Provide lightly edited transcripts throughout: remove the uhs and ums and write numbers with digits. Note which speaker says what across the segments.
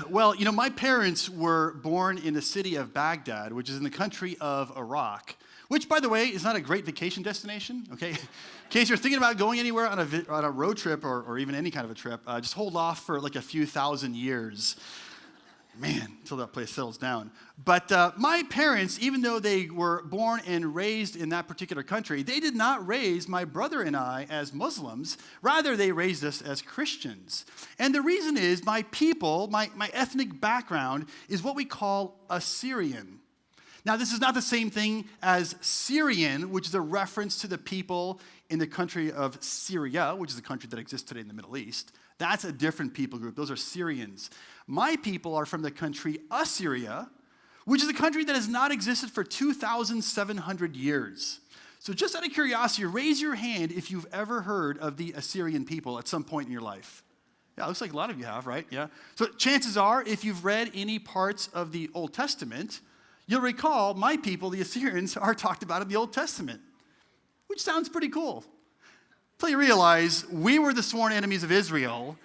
Speaker 1: Well, my parents were born in the city of Baghdad, which is in the country of Iraq, which, by the way, is not a great vacation destination, okay? In case you're thinking about going anywhere on a road trip or even any kind of a trip, just hold off for like a few thousand years. Man, until that place settles down. But my parents, even though they were born and raised in that particular country, they did not raise my brother and I as Muslims. Rather, they raised us as Christians. And the reason is my people, my ethnic background, is what we call Assyrian. Now, this is not the same thing as Syrian, which is a reference to the people in the country of Syria, which is a country that exists today in the Middle East. That's a different people group. Those are Syrians. My people are from the country Assyria, which is a country that has not existed for 2,700 years. So just out of curiosity, raise your hand if you've ever heard of the Assyrian people at some point in your life. Yeah, it looks like a lot of you have, right? Yeah. So chances are, if you've read any parts of the Old Testament, you'll recall my people, the Assyrians, are talked about in the Old Testament, which sounds pretty cool. Until you realize we were the sworn enemies of Israel,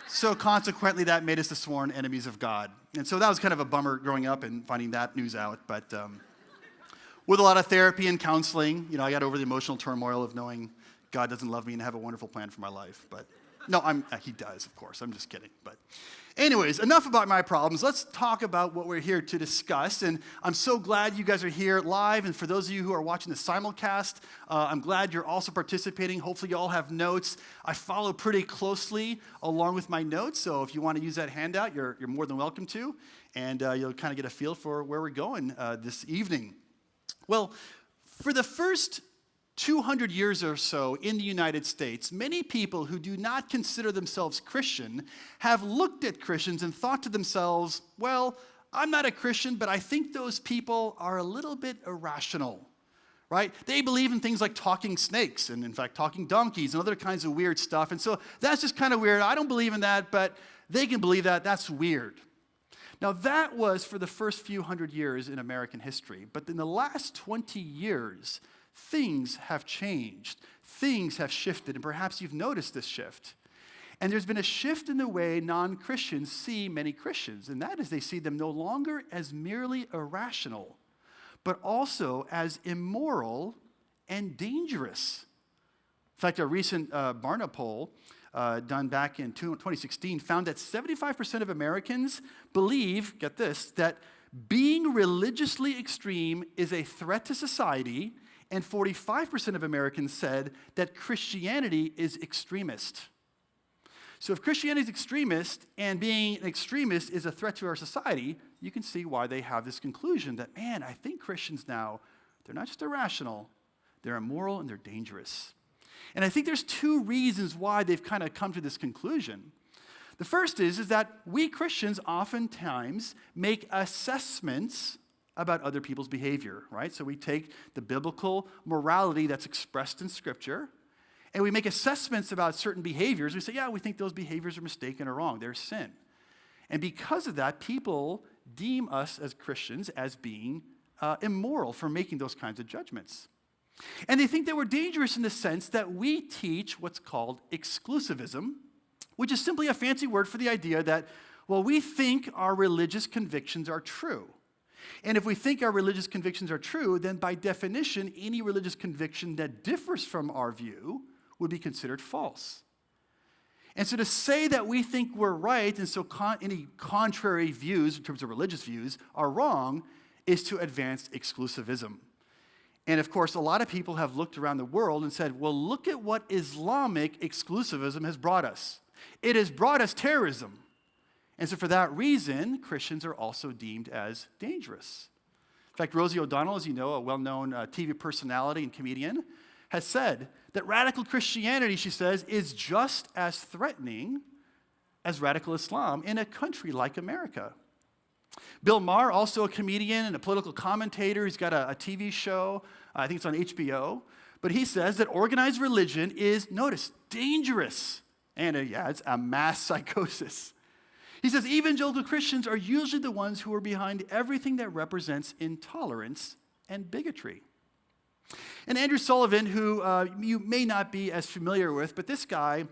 Speaker 1: so consequently that made us the sworn enemies of God. And so that was kind of a bummer growing up and finding that news out. But with a lot of therapy and counseling, I got over the emotional turmoil of knowing God doesn't love me and have a wonderful plan for my life. But no, he does, of course. I'm just kidding. But anyways, enough about my problems. Let's talk about what we're here to discuss. And I'm so glad you guys are here live. And for those of you who are watching the simulcast, I'm glad you're also participating. Hopefully you all have notes. I follow pretty closely along with my notes. So if you want to use that handout, you're more than welcome to. And you'll kind of get a feel for where we're going this evening. Well, for the first 200 years or so in the United States, many people who do not consider themselves Christian have looked at Christians and thought to themselves, well, I'm not a Christian, but I think those people are a little bit irrational, right? They believe in things like talking snakes and, in fact, talking donkeys and other kinds of weird stuff. And so that's just kind of weird. I don't believe in that, but they can believe that. That's weird. Now, that was for the first few hundred years in American history. But in the last 20 years, things have changed. Things have shifted, and perhaps you've noticed this shift. And there's been a shift in the way non-Christians see many Christians, and that is they see them no longer as merely irrational, but also as immoral and dangerous. In fact, a recent Barna poll done back in 2016 found that 75% of Americans believe, get this, that being religiously extreme is a threat to society, and 45% of Americans said that Christianity is extremist. So if Christianity is extremist and being an extremist is a threat to our society, you can see why they have this conclusion that, man, I think Christians now, they're not just irrational, they're immoral and they're dangerous. And I think there's two reasons why they've kind of come to this conclusion. The first is that we Christians oftentimes make assessments about other people's behavior, right? So we take the biblical morality that's expressed in Scripture, and we make assessments about certain behaviors. We say, yeah, we think those behaviors are mistaken or wrong. They're sin. And because of that, people deem us as Christians as being immoral for making those kinds of judgments. And they think that we're dangerous in the sense that we teach what's called exclusivism, which is simply a fancy word for the idea that, well, we think our religious convictions are true. And if we think our religious convictions are true, then by definition, any religious conviction that differs from our view would be considered false. And so to say that we think we're right, and so any contrary views in terms of religious views are wrong, is to advance exclusivism. And of course, a lot of people have looked around the world and said, well, look at what Islamic exclusivism has brought us. It has brought us terrorism. And so for that reason, Christians are also deemed as dangerous. In fact, Rosie O'Donnell, as you know, a well-known TV personality and comedian, has said that radical Christianity, she says, is just as threatening as radical Islam in a country like America. Bill Maher, also a comedian and a political commentator, he's got a TV show, I think it's on HBO, but he says that organized religion is, notice, dangerous. And it's a mass psychosis. He says evangelical Christians are usually the ones who are behind everything that represents intolerance and bigotry. And Andrew Sullivan, who you may not be as familiar with, but this guy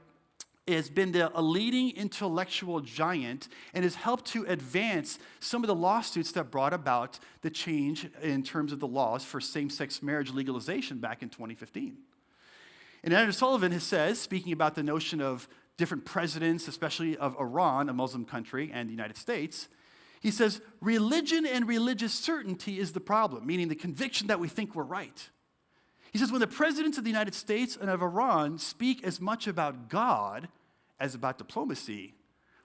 Speaker 1: has been a leading intellectual giant and has helped to advance some of the lawsuits that brought about the change in terms of the laws for same-sex marriage legalization back in 2015. And Andrew Sullivan says, speaking about the notion of different presidents, especially of Iran, a Muslim country, and the United States, he says, religion and religious certainty is the problem, meaning the conviction that we think we're right. He says, when the presidents of the United States and of Iran speak as much about God as about diplomacy,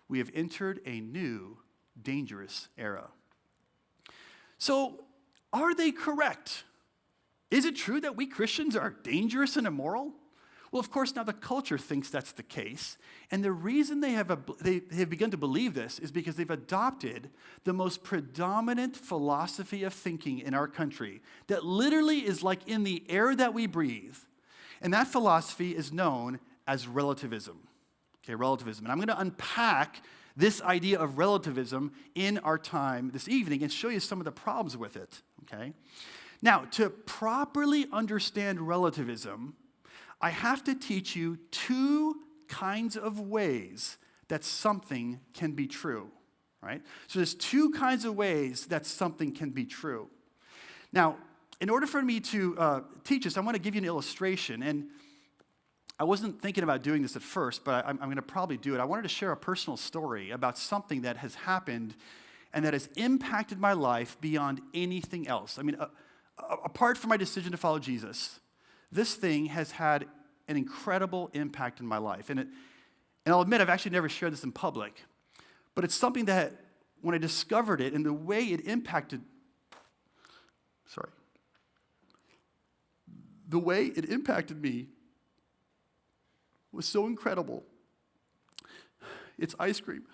Speaker 1: we have entered a new, dangerous era. So, are they correct? Is it true that we Christians are dangerous and immoral? Well, of course, now the culture thinks that's the case. And the reason they have begun to believe this is because they've adopted the most predominant philosophy of thinking in our country that literally is like in the air that we breathe. And that philosophy is known as relativism. Okay, relativism. And I'm going to unpack this idea of relativism in our time this evening and show you some of the problems with it. Okay? Now, to properly understand relativism, I have to teach you two kinds of ways that something can be true, right? So there's two kinds of ways that something can be true. Now, in order for me to teach this, I want to give you an illustration. And I wasn't thinking about doing this at first, but I'm going to probably do it. I wanted to share a personal story about something that has happened and that has impacted my life beyond anything else. I mean, apart from my decision to follow Jesus, this thing has had an incredible impact in my life. And I'll admit, I've actually never shared this in public, but it's something that when I discovered it and the way it impacted, the way it impacted me was so incredible. It's ice cream.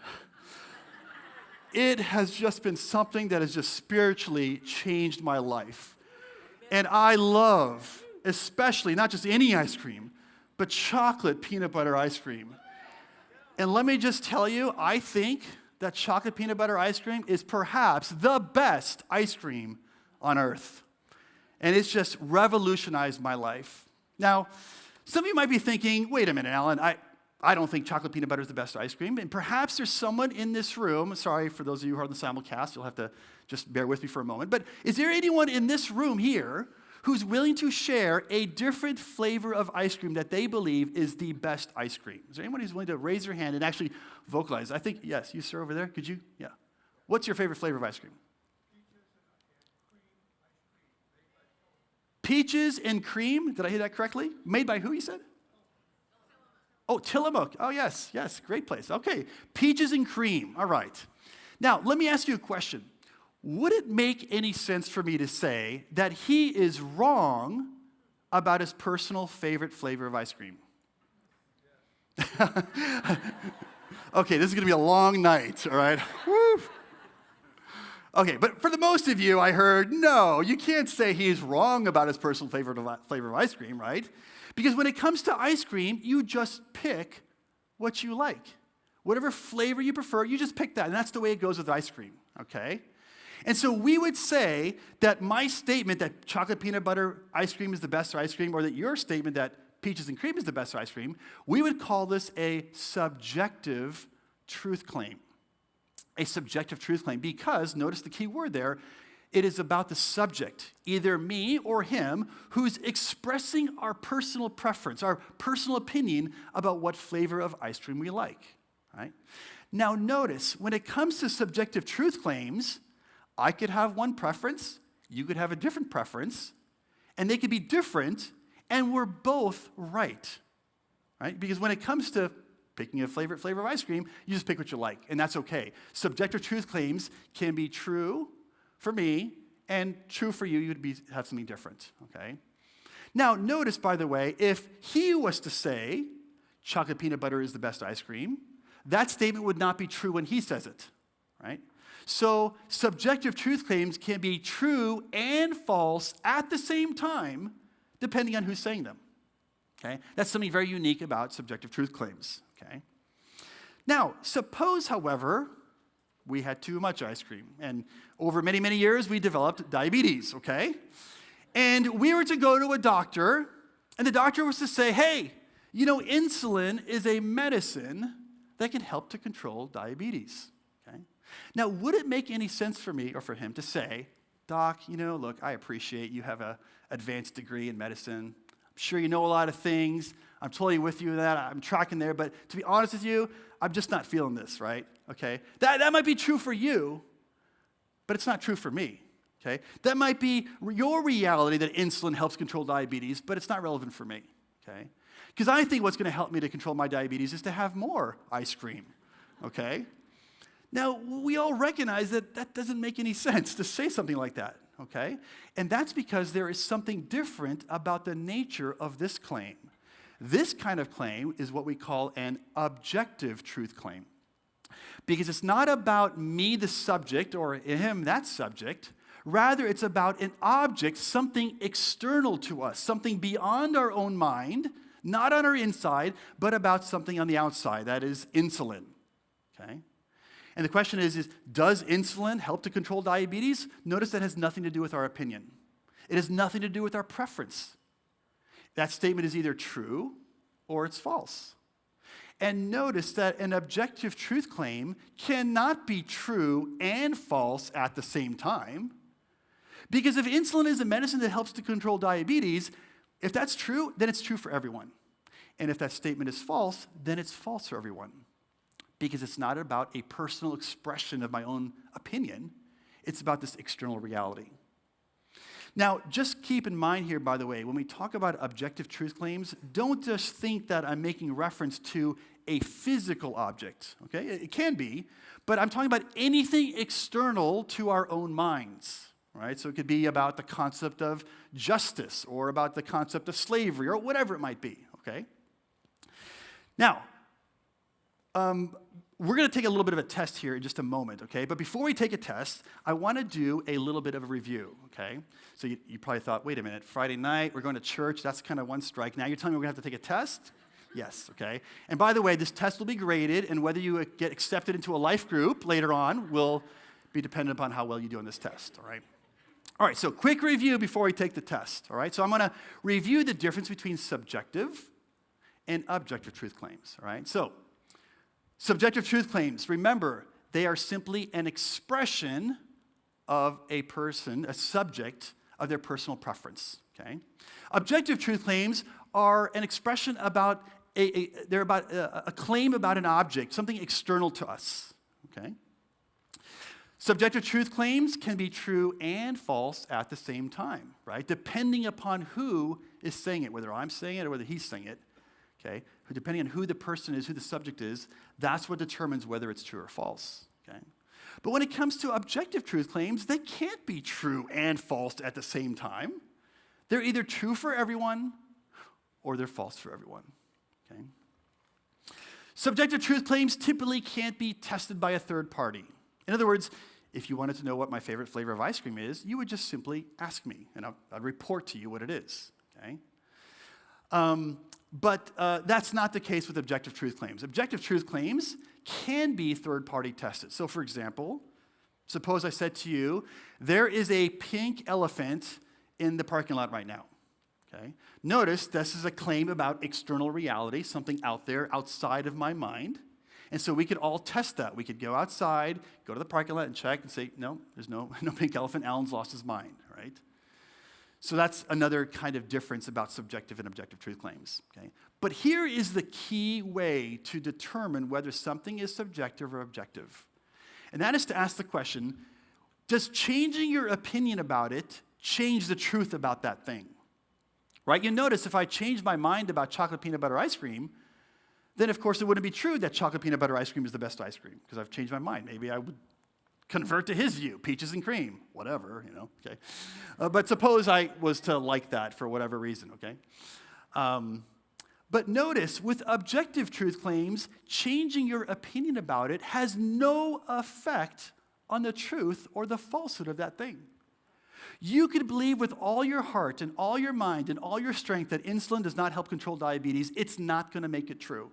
Speaker 1: It has just been something that has just spiritually changed my life. And I love, especially, not just any ice cream, but chocolate peanut butter ice cream. And let me just tell you, I think that chocolate peanut butter ice cream is perhaps the best ice cream on earth. And it's just revolutionized my life. Now, some of you might be thinking, wait a minute, Alan, I don't think chocolate peanut butter is the best ice cream. And perhaps there's someone in this room, sorry for those of you who are on the simulcast, you'll have to just bear with me for a moment, but is there anyone in this room here who's willing to share a different flavor of ice cream that they believe is the best ice cream? Is there anyone who's willing to raise their hand and actually vocalize? I think, yes, you sir over there, could you? Yeah. What's your favorite flavor of ice cream? Peaches and cream. Did I hear that correctly? Made by who, you said? Oh, Tillamook. Oh, yes, great place. Okay, peaches and cream. All right. Now, let me ask you a question. Would it make any sense for me to say that he is wrong about his personal favorite flavor of ice cream? Okay, this is going to be a long night, all right? Woo. Okay, but for the most of you, I heard, no, you can't say he's wrong about his personal flavor of ice cream, right? Because when it comes to ice cream, you just pick what you like. Whatever flavor you prefer, you just pick that, and that's the way it goes with ice cream, okay? And so we would say that my statement that chocolate peanut butter ice cream is the best ice cream, or that your statement that peaches and cream is the best ice cream, we would call this a subjective truth claim. A subjective truth claim, because, notice the key word there, it is about the subject, either me or him, who's expressing our personal preference, our personal opinion about what flavor of ice cream we like, right? Now notice, when it comes to subjective truth claims, I could have one preference, you could have a different preference, and they could be different, and we're both right? Because when it comes to picking a favorite flavor of ice cream, you just pick what you like, and that's okay. Subjective truth claims can be true for me, and true for you, you'd have something different, okay? Now, notice, by the way, if he was to say chocolate peanut butter is the best ice cream, that statement would not be true when he says it, right? So subjective truth claims can be true and false at the same time, depending on who's saying them, okay? That's something very unique about subjective truth claims, okay? Now, suppose, however, we had too much ice cream, and over many, many years, we developed diabetes, okay? And we were to go to a doctor, and the doctor was to say, hey, You know, insulin is a medicine that can help to control diabetes. Okay? Now, would it make any sense for me or for him to say, Doc, you know, look, I appreciate you have an advanced degree in medicine. I'm sure you know a lot of things. I'm totally with you in that. I'm tracking there. But to be honest with you, I'm just not feeling this, right? Okay? That might be true for you, but it's not true for me. Okay? That might be your reality that insulin helps control diabetes, but it's not relevant for me. Okay? Because I think what's going to help me to control my diabetes is to have more ice cream. Okay? Now, we all recognize that that doesn't make any sense to say something like that. Okay? And that's because there is something different about the nature of this claim. This kind of claim is what we call an objective truth claim. Because it's not about me, the subject, or him, that subject. Rather, it's about an object, something external to us, something beyond our own mind, not on our inside, but about something on the outside, that is insulin. Okay? And the question is, does insulin help to control diabetes? Notice that has nothing to do with our opinion. It has nothing to do with our preference. That statement is either true or it's false. And notice that an objective truth claim cannot be true and false at the same time. Because if insulin is a medicine that helps to control diabetes, if that's true, then it's true for everyone. And if that statement is false, then it's false for everyone. Because it's not about a personal expression of my own opinion. It's about this external reality. Now, just keep in mind here, by the way, when we talk about objective truth claims, don't just think that I'm making reference to a physical object, okay? It can be, but I'm talking about anything external to our own minds, right? So it could be about the concept of justice or about the concept of slavery or whatever it might be, okay? Now, we're going to take a little bit of a test here in just a moment, okay? But before we take a test, I want to do a little bit of a review, okay? So you probably thought, wait a minute, Friday night, we're going to church, that's kind of one strike. Now you're telling me we're going to have to take a test? Yes, okay? And by the way, this test will be graded, and whether you get accepted into a life group later on will be dependent upon how well you do on this test, all right? All right, so quick review before we take the test, all right? So I'm going to review the difference between subjective and objective truth claims, all right? So subjective truth claims, remember, they are simply an expression of a person, a subject of their personal preference, okay? Objective truth claims are an expression about they're about a claim about an object, something external to us, okay? Subjective truth claims can be true and false at the same time, right? Depending upon who is saying it, whether I'm saying it or whether he's saying it, okay? Depending on who the person is, who the subject is, that's what determines whether it's true or false, okay? But when it comes to objective truth claims, they can't be true and false at the same time. They're either true for everyone or they're false for everyone, okay? Subjective truth claims typically can't be tested by a third party. In other words, if you wanted to know what my favorite flavor of ice cream is, you would just simply ask me, and I'd report to you what it is, okay? But that's not the case with objective truth claims. Objective truth claims can be third-party tested. So, for example, suppose I said to you, there is a pink elephant in the parking lot right now, okay? Notice this is a claim about external reality, something out there outside of my mind. And so we could all test that. We could go outside, go to the parking lot and check and say, no, there's no pink elephant. Alan's lost his mind, right? So that's another kind of difference about subjective and objective truth claims, okay? But here is the key way to determine whether something is subjective or objective. And that is to ask the question, does changing your opinion about it change the truth about that thing? Right? You notice if I change my mind about chocolate peanut butter ice cream, then of course it wouldn't be true that chocolate peanut butter ice cream is the best ice cream because I've changed my mind. Maybe I would convert to his view, peaches and cream, whatever, okay. But suppose I was to like that for whatever reason, okay. But notice, with objective truth claims, changing your opinion about it has no effect on the truth or the falsehood of that thing. You could believe with all your heart and all your mind and all your strength that insulin does not help control diabetes. It's not going to make it true.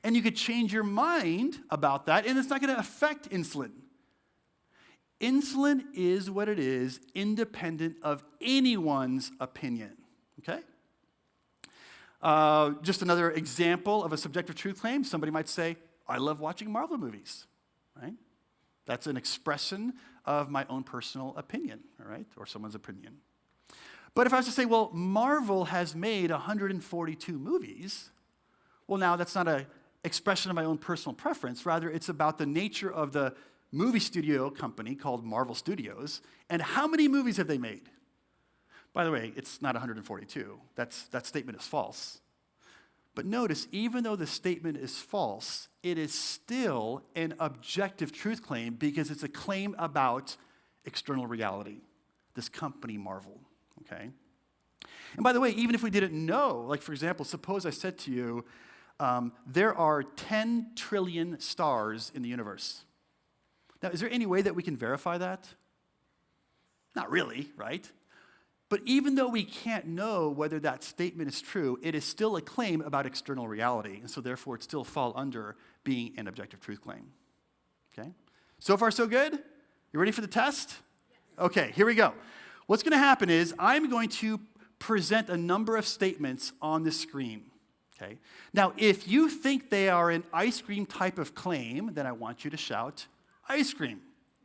Speaker 1: And you could change your mind about that, and it's not going to affect insulin. Insulin is what it is, independent of anyone's opinion, okay? Just another example of a subjective truth claim. Somebody might say, I love watching Marvel movies, right? That's an expression of my own personal opinion, all right, or someone's opinion. But if I was to say, well, Marvel has made 142 movies, well, now that's not an expression of my own personal preference. Rather, it's about the nature of the movie studio company called Marvel Studios, and how many movies have they made? By the way, it's not 142. That statement is false. But notice, even though the statement is false, it is still an objective truth claim because it's a claim about external reality, this company Marvel, okay? And by the way, even if we didn't know, like for example, suppose I said to you, there are 10 trillion stars in the universe. Now, is there any way that we can verify that? Not really, right? But even though we can't know whether that statement is true, it is still a claim about external reality, and so therefore it still falls under being an objective truth claim. Okay? So far, so good? You ready for the test? Okay, here we go. What's going to happen is I'm going to present a number of statements on the screen. Okay? Now, if you think they are an ice cream type of claim, then I want you to shout, ice cream.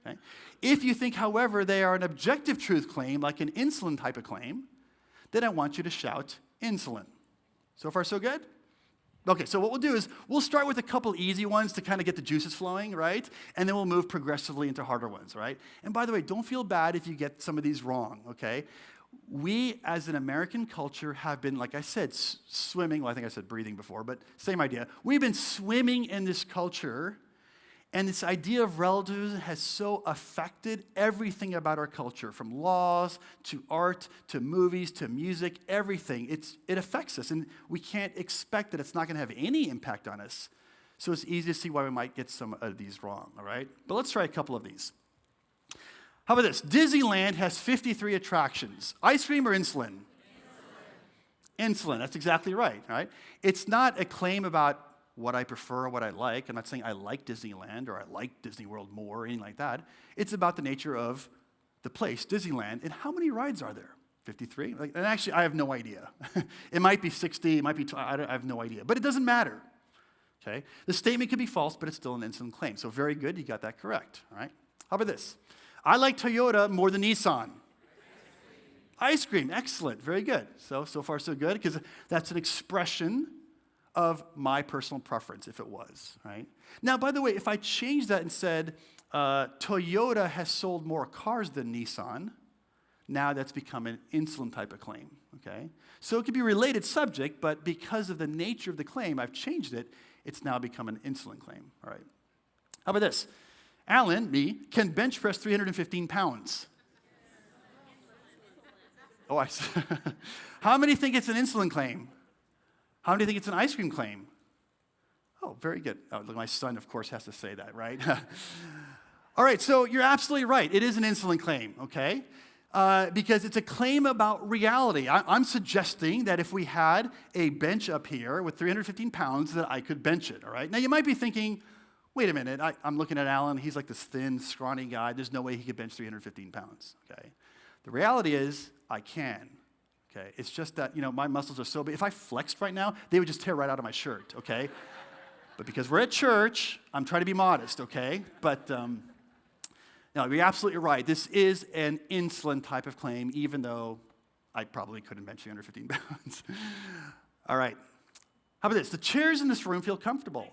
Speaker 1: Okay? If you think, however, they are an objective truth claim, like an insulin type of claim, then I want you to shout insulin. So far, so good? Okay, so what we'll do is we'll start with a couple easy ones to kind of get the juices flowing, right? And then we'll move progressively into harder ones, right? And by the way, don't feel bad if you get some of these wrong, okay? We, as an American culture, have been, like I said, swimming. Well, I think I said breathing before, but same idea. We've been swimming in this culture. And this idea of relativism has so affected everything about our culture, from laws to art to movies to music, everything. It affects us, and we can't expect that it's not going to have any impact on us. So it's easy to see why we might get some of these wrong, all right? But let's try a couple of these. How about this? Disneyland has 53 attractions. Ice cream or insulin? Insulin, that's exactly right, right? It's not a claim about what I prefer or what I like. I'm not saying I like Disneyland or I like Disney World more or anything like that. It's about the nature of the place, Disneyland, and how many rides are there? 53? And actually, I have no idea. It might be 60, it might be, I have no idea. But it doesn't matter, okay? The statement could be false, but it's still an insulin claim. So very good, you got that correct, all right? How about this? I like Toyota more than Nissan. Ice cream, excellent, very good. So far so good, because that's an expression of my personal preference, if it was, right? Now, by the way, if I changed that and said, Toyota has sold more cars than Nissan, now that's become an insulin type of claim, okay? So it could be a related subject, but because of the nature of the claim, I've changed it, it's now become an insulin claim, all right? How about this? Alan, me, can bench press 315 pounds. Oh, I see. How many think it's an insulin claim? How many think it's an ice cream claim? Oh, very good. Oh, look, my son, of course, has to say that, right? All right, so you're absolutely right. It is an insulin claim, okay? Because it's a claim about reality. I'm suggesting that if we had a bench up here with 315 pounds, that I could bench it, all right? Now, you might be thinking, wait a minute, I'm looking at Alan. He's like this thin, scrawny guy. There's no way he could bench 315 pounds, okay? The reality is, I can. Okay, it's just that, my muscles are so big. If I flexed right now, they would just tear right out of my shirt, okay? But because we're at church, I'm trying to be modest, okay? But, no, you're absolutely right. This is an insulin type of claim, even though I probably couldn't bench 315 pounds. All right. How about this? The chairs in this room feel comfortable.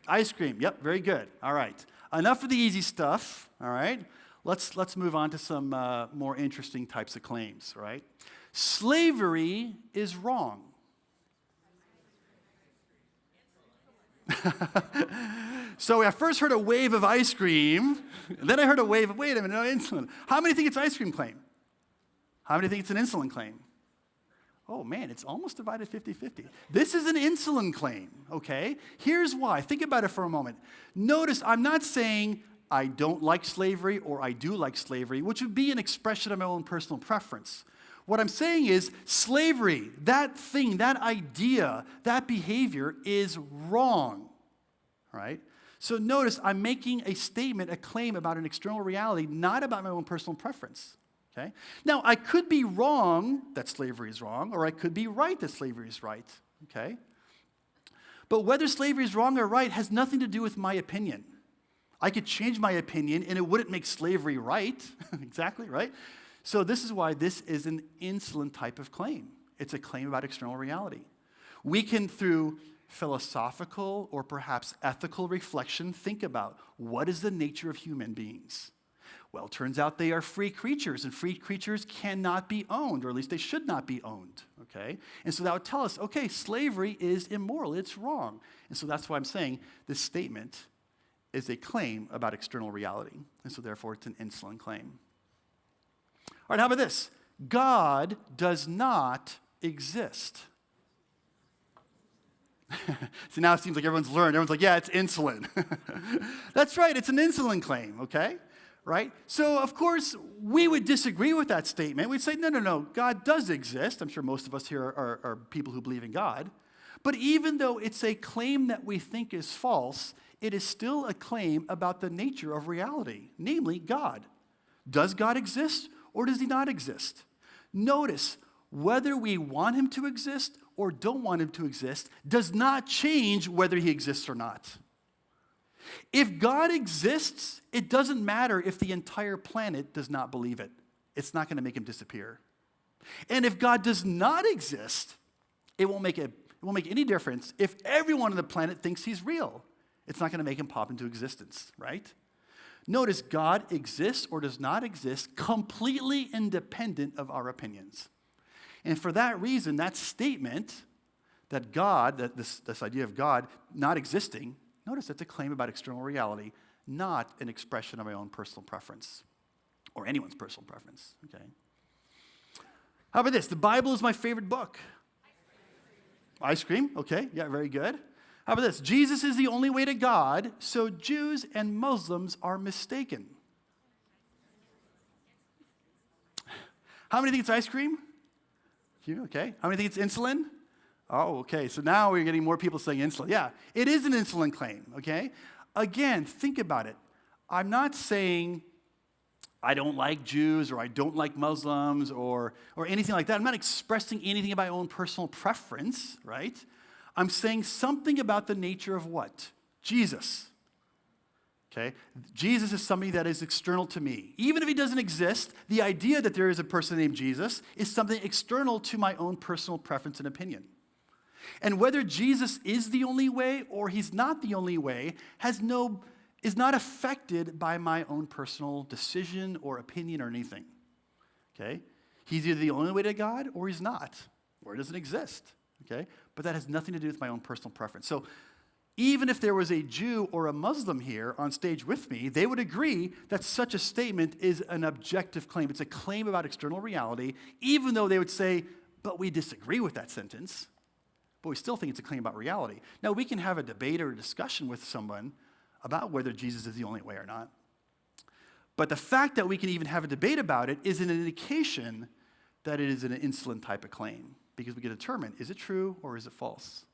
Speaker 1: Ice cream, yep, very good. All right. Enough of the easy stuff, all right? Let's move on to some more interesting types of claims, right? Slavery is wrong. So I first heard a wave of ice cream, and then I heard a wave of, wait a minute, no, insulin. How many think it's ice cream claim? How many think it's an insulin claim? Oh man, it's almost divided 50-50. This is an insulin claim, okay? Here's why. Think about it for a moment. Notice I'm not saying I don't like slavery or I do like slavery, which would be an expression of my own personal preference. What I'm saying is slavery, that thing, that idea, that behavior is wrong, right? So notice I'm making a statement, a claim about an external reality, not about my own personal preference. Okay? Now, I could be wrong that slavery is wrong, or I could be right that slavery is right. Okay? But whether slavery is wrong or right has nothing to do with my opinion. I could change my opinion, and it wouldn't make slavery right. Exactly, right? So this is why this is an insolent type of claim. It's a claim about external reality. We can, through philosophical or perhaps ethical reflection, think about what is the nature of human beings. Well, it turns out they are free creatures, and free creatures cannot be owned, or at least they should not be owned, okay? And so that would tell us, okay, slavery is immoral, it's wrong. And so that's why I'm saying this statement is a claim about external reality, and so therefore it's an insolent claim. All right, how about this? God does not exist. So now it seems like everyone's learned. Everyone's like, yeah, it's insolent. That's right, it's an insolent claim, okay? Right? So, of course, we would disagree with that statement. We'd say, no, God does exist. I'm sure most of us here are people who believe in God. But even though it's a claim that we think is false, it is still a claim about the nature of reality, namely God. Does God exist or does he not exist? Notice, whether we want him to exist or don't want him to exist does not change whether he exists or not. If God exists, it doesn't matter if the entire planet does not believe it. It's not going to make him disappear. And if God does not exist, it won't make any difference if everyone on the planet thinks he's real. It's not going to make him pop into existence, right? Notice God exists or does not exist completely independent of our opinions. And for that reason, that statement that God, that this idea of God not existing, notice it's a claim about external reality, not an expression of my own personal preference or anyone's personal preference, okay? How about this? The Bible is my favorite book. Ice cream, okay, yeah, very good. How about this? Jesus is the only way to God, so Jews and Muslims are mistaken. How many think it's ice cream? You, okay. How many think it's insulin? Oh, okay. So now we're getting more people saying insulin. Yeah, it is an insulin claim, okay? Again, think about it. I'm not saying I don't like Jews or I don't like Muslims or anything like that. I'm not expressing anything about my own personal preference, right? I'm saying something about the nature of what? Jesus. Okay? Jesus is somebody that is external to me. Even if he doesn't exist, the idea that there is a person named Jesus is something external to my own personal preference and opinion. And whether Jesus is the only way or he's not the only way is not affected by my own personal decision or opinion or anything. Okay? He's either the only way to God or he's not, or he doesn't exist. Okay? But that has nothing to do with my own personal preference. So even if there was a Jew or a Muslim here on stage with me, they would agree that such a statement is an objective claim. It's a claim about external reality, even though they would say, but we disagree with that sentence. But we still think it's a claim about reality. Now, we can have a debate or a discussion with someone about whether Jesus is the only way or not. But the fact that we can even have a debate about it is an indication that it is an insolent type of claim, because we can determine, is it true or is it false?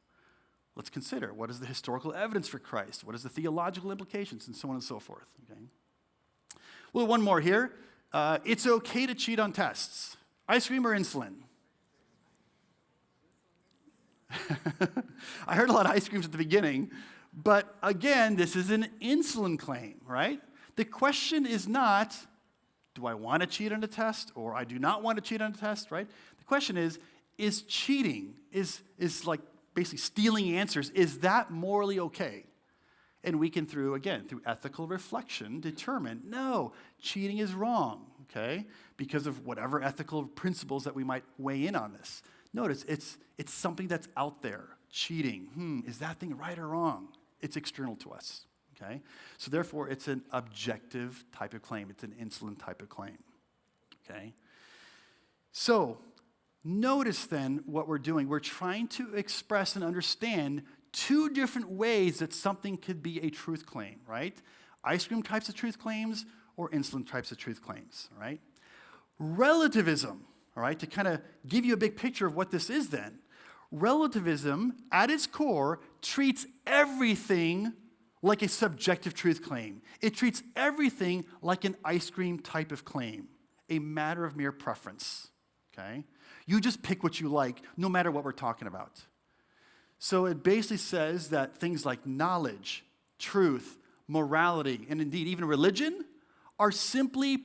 Speaker 1: Let's consider, what is the historical evidence for Christ? What is the theological implications? And so on and so forth. Okay? Well, one more here. It's okay to cheat on tests. Ice cream or insulin? I heard a lot of ice creams at the beginning, but again, this is an insulin claim, right? The question is not, do I want to cheat on a test or I do not want to cheat on a test, right? The question is cheating, is like basically stealing answers, is that morally okay? And we can, through ethical reflection, determine, no, cheating is wrong, okay? Because of whatever ethical principles that we might weigh in on this. Notice, it's something that's out there. Cheating, is that thing right or wrong? It's external to us, okay? So therefore, it's an objective type of claim. It's an insolent type of claim, okay? So notice then what we're doing. We're trying to express and understand two different ways that something could be a truth claim, right? Ice cream types of truth claims or insolent types of truth claims, right? Relativism, all right, to kind of give you a big picture of what this is then. Relativism, at its core, treats everything like a subjective truth claim. It treats everything like an ice cream type of claim. a matter of mere preference, okay? You just pick what you like, no matter what we're talking about. So it basically says that things like knowledge, truth, morality, and indeed even religion are simply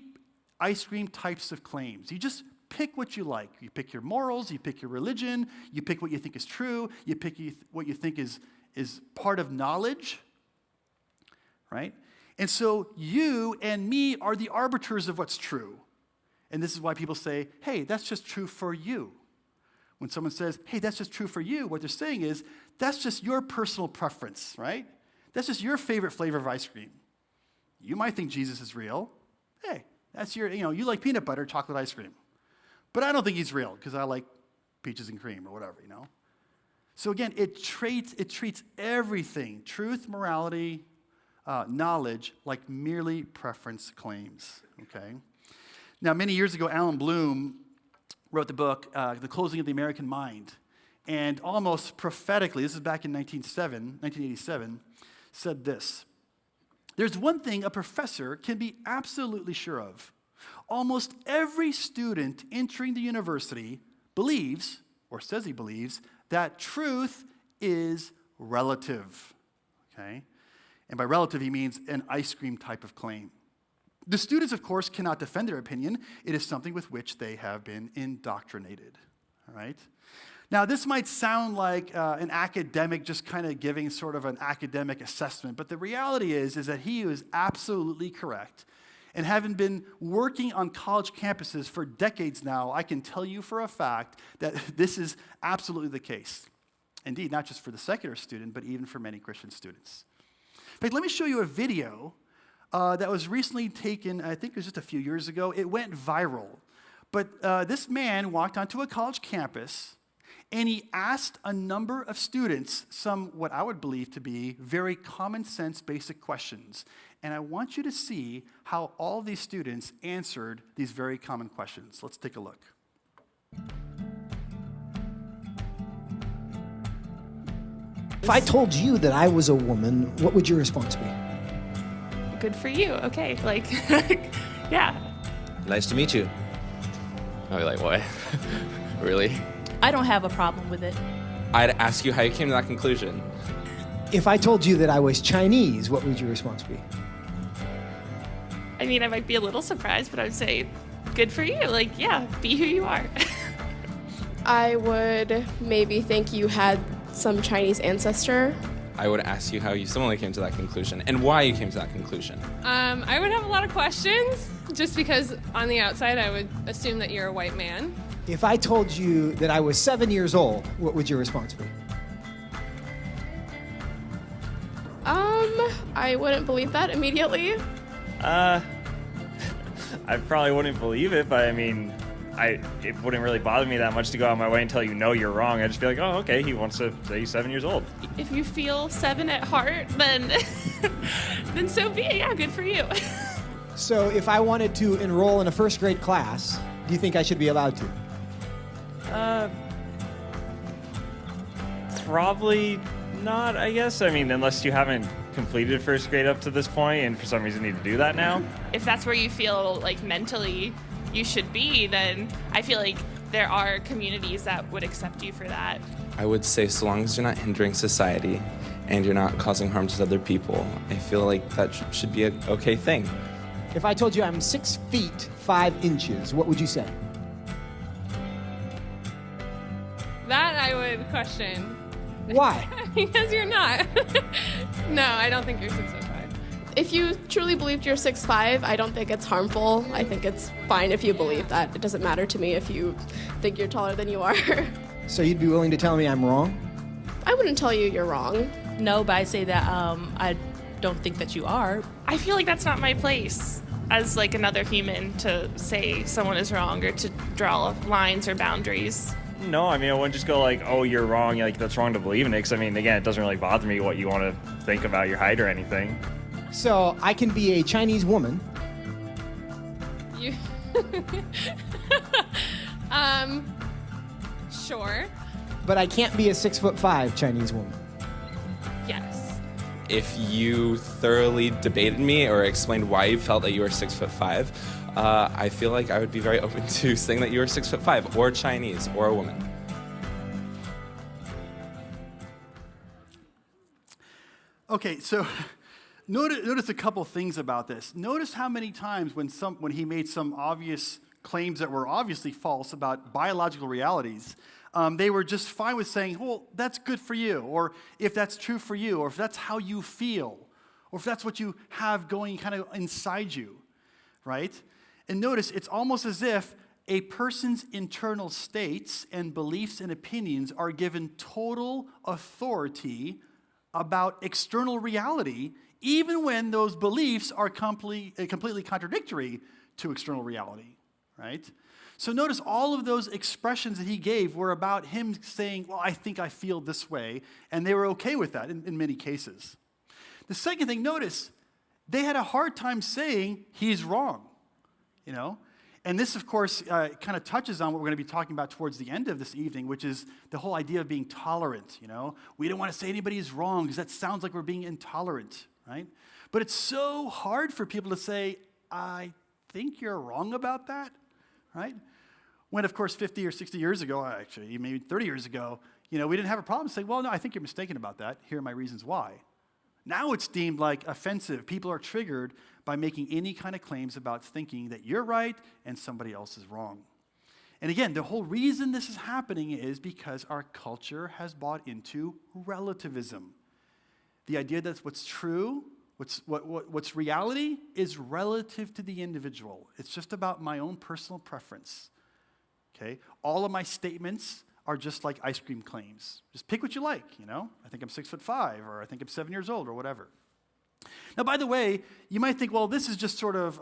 Speaker 1: ice cream types of claims. You just pick what you like. You pick your morals, you pick your religion, you pick what you think is true, you pick what you think is part of knowledge, right? And so you and me are the arbiters of what's true. And this is why people say, hey, that's just true for you. When someone says, hey, that's just true for you, what they're saying is, that's just your personal preference, right? That's just your favorite flavor of ice cream. You might think Jesus is real. Hey, that's you like peanut butter, chocolate ice cream. But I don't think he's real because I like peaches and cream or whatever, So again, it treats everything, truth, morality, knowledge, like merely preference claims, okay? Now, many years ago, Alan Bloom wrote the book, The Closing of the American Mind. And almost prophetically, this is back in 1987, said this: there's one thing a professor can be absolutely sure of. Almost every student entering the university believes, or says he believes, that truth is relative, okay? And by relative, he means an ice cream type of claim. The students, of course, cannot defend their opinion. It is something with which they have been indoctrinated, all right? Now, this might sound like an academic just kind of giving sort of an academic assessment, but the reality is that he was absolutely correct. And having been working on college campuses for decades now, I can tell you for a fact that this is absolutely the case. Indeed, not just for the secular student, but even for many Christian students. In fact, let me show you a video that was recently taken, I think it was just a few years ago. It went viral. But this man walked onto a college campus, and he asked a number of students some what I would believe to be very common sense basic questions. And I want you to see how all of these students answered these very common questions. Let's take a look.
Speaker 2: If I told you that I was a woman, what would your response be?
Speaker 3: Good for you. Okay. Yeah.
Speaker 4: Nice to meet you.
Speaker 5: I'd be like, what? Really?
Speaker 6: I don't have a problem with it.
Speaker 5: I'd ask you how you came to that conclusion.
Speaker 2: If I told you that I was Chinese, what would your response be?
Speaker 3: I mean, I might be a little surprised, but I would say, good for you. Yeah, be who you are.
Speaker 7: I would maybe think you had some Chinese ancestor.
Speaker 5: I would ask you how you similarly came to that conclusion and why you came to that conclusion.
Speaker 8: I would have a lot of questions, just because on the outside I would assume that you're a white man.
Speaker 2: If I told you that I was 7 years old, what would your response be?
Speaker 7: I wouldn't believe that immediately.
Speaker 9: I probably wouldn't believe it, but I mean, it wouldn't really bother me that much to go out of my way and tell you, no, you're wrong. I'd just be like, oh, okay, he wants to say he's 7 years old.
Speaker 3: If you feel 7 at heart, then so be it. Yeah, good for you.
Speaker 2: So if I wanted to enroll in a first grade class, do you think I should be allowed to?
Speaker 9: Probably not, I guess. I mean, unless you haven't completed first grade up to this point and for some reason need to do that now.
Speaker 3: If that's where you feel mentally you should be, then I feel like there are communities that would accept you for that.
Speaker 5: I would say so long as you're not hindering society and you're not causing harm to other people, I feel like that should be an okay thing.
Speaker 2: If I told you I'm 6 feet 5 inches, what would you say?
Speaker 8: That I would question.
Speaker 2: Why?
Speaker 8: Because you're not. No, I don't think you're 6'5".
Speaker 7: If you truly believed you're 6'5", I don't think it's harmful. I think it's fine if you believe that. It doesn't matter to me if you think you're taller than you are.
Speaker 2: So you'd be willing to tell me I'm wrong?
Speaker 7: I wouldn't tell you you're wrong.
Speaker 6: No, but I say that I don't think that you are.
Speaker 3: I feel like that's not my place as another human to say someone is wrong or to draw lines or boundaries.
Speaker 9: No, I mean, I wouldn't just go oh, you're wrong, that's wrong to believe in it, because I mean, again, it doesn't really bother me what you want to think about your height or anything.
Speaker 2: So I can be a Chinese woman.
Speaker 8: You. Sure.
Speaker 2: But I can't be a 6'5" Chinese woman.
Speaker 8: Yes.
Speaker 5: if you thoroughly debated me or explained why you felt that you were 6'5", I feel like I would be very open to saying that you were 6'5", or Chinese, or a woman.
Speaker 1: Okay, so notice a couple things about this. Notice how many times when he made some obvious claims that were obviously false about biological realities, they were just fine with saying, well, that's good for you, or if that's true for you, or if that's how you feel, or if that's what you have going kind of inside you, right? And notice, it's almost as if a person's internal states and beliefs and opinions are given total authority about external reality, even when those beliefs are completely contradictory to external reality, right? So notice all of those expressions that he gave were about him saying, well, I think I feel this way, and they were okay with that in many cases. The second thing, notice, they had a hard time saying he's wrong, you know? And this, of course, kind of touches on what we're going to be talking about towards the end of this evening, which is the whole idea of being tolerant, you know? We don't want to say anybody is wrong because that sounds like we're being intolerant, right? But it's so hard for people to say, I think you're wrong about that, right? When, of course, 50 or 60 years ago, actually, maybe 30 years ago, you know, we didn't have a problem saying, well, no, I think you're mistaken about that. Here are my reasons why. Now it's deemed like offensive. People are triggered by making any kind of claims about thinking that you're right and somebody else is wrong. And again, the whole reason this is happening is because our culture has bought into relativism. The idea that what's true, what's reality is relative to the individual. It's just about my own personal preference. Okay? All of my statements are just like ice cream claims. Just pick what you like, you know? I think I'm 6'5", or I think I'm 7 years old, or whatever. Now, by the way, you might think, well, this is just sort of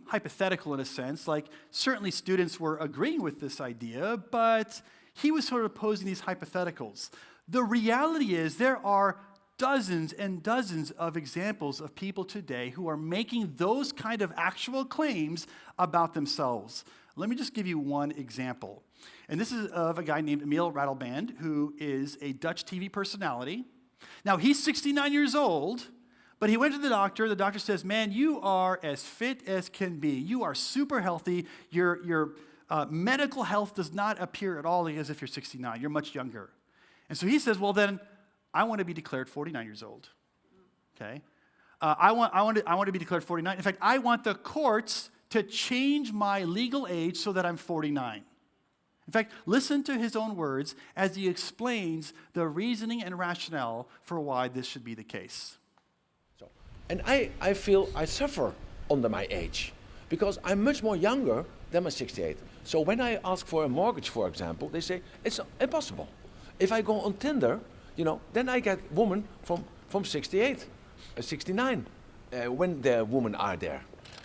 Speaker 1: hypothetical in a sense. Like, certainly students were agreeing with this idea, but he was sort of posing these hypotheticals. The reality is there are dozens and dozens of examples of people today who are making those kind of actual claims about themselves. Let me just give you one example. And this is of a guy named Emil Ratelband, who is a Dutch TV personality. Now, he's 69 years old, but he went to the doctor. The doctor says, man, you are as fit as can be. You are super healthy. Your medical health does not appear at all as if you're 69. You're much younger. And so he says, well, then, I want to be declared 49 years old. Okay? I want to be declared 49. In fact, I want the courts to change my legal age so that I'm 49. In fact, listen to his own words as he explains the reasoning and rationale for why this should be the case.
Speaker 4: And I feel I suffer under my age because I'm much more younger than my 68. So when I ask for a mortgage, for example, they say it's impossible. If I go on Tinder, you know, then I get women from 68, 69, when the women are there.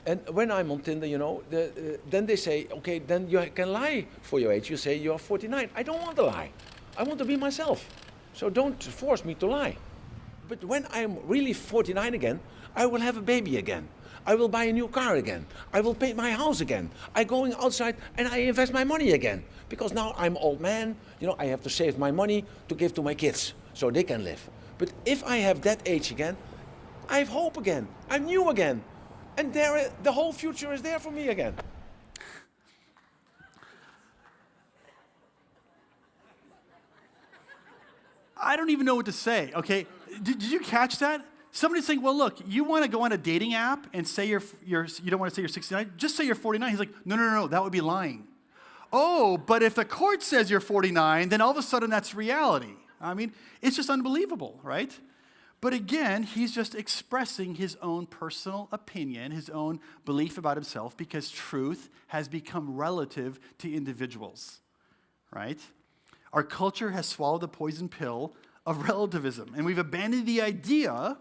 Speaker 4: And when I'm on Tinder, you know, then they say, okay, then you can lie for your age. You say you're 49. I don't want to lie. I want to be myself. So don't force me to lie. But when I'm really 49 again, I will have a baby again. I will buy a new car again. I will paint my house again. I'm going outside and I invest my money again. Because now I'm old man, you know, I have to save my money to give to my kids so they can live. But if I have that age again, I have hope again. I'm new again. And the whole future is there for me again.
Speaker 1: I don't even know what to say, okay? Did you catch that? Somebody's saying, well, look, you want to go on a dating app and say you don't want to say you're 69? Just say you're 49. He's like, no, that would be lying. Oh, but if the court says you're 49, then all of a sudden that's reality. I mean, it's just unbelievable, right? But again, he's just expressing his own personal opinion, his own belief about himself, because truth has become relative to individuals, right? Our culture has swallowed the poison pill of relativism, and we've abandoned the idea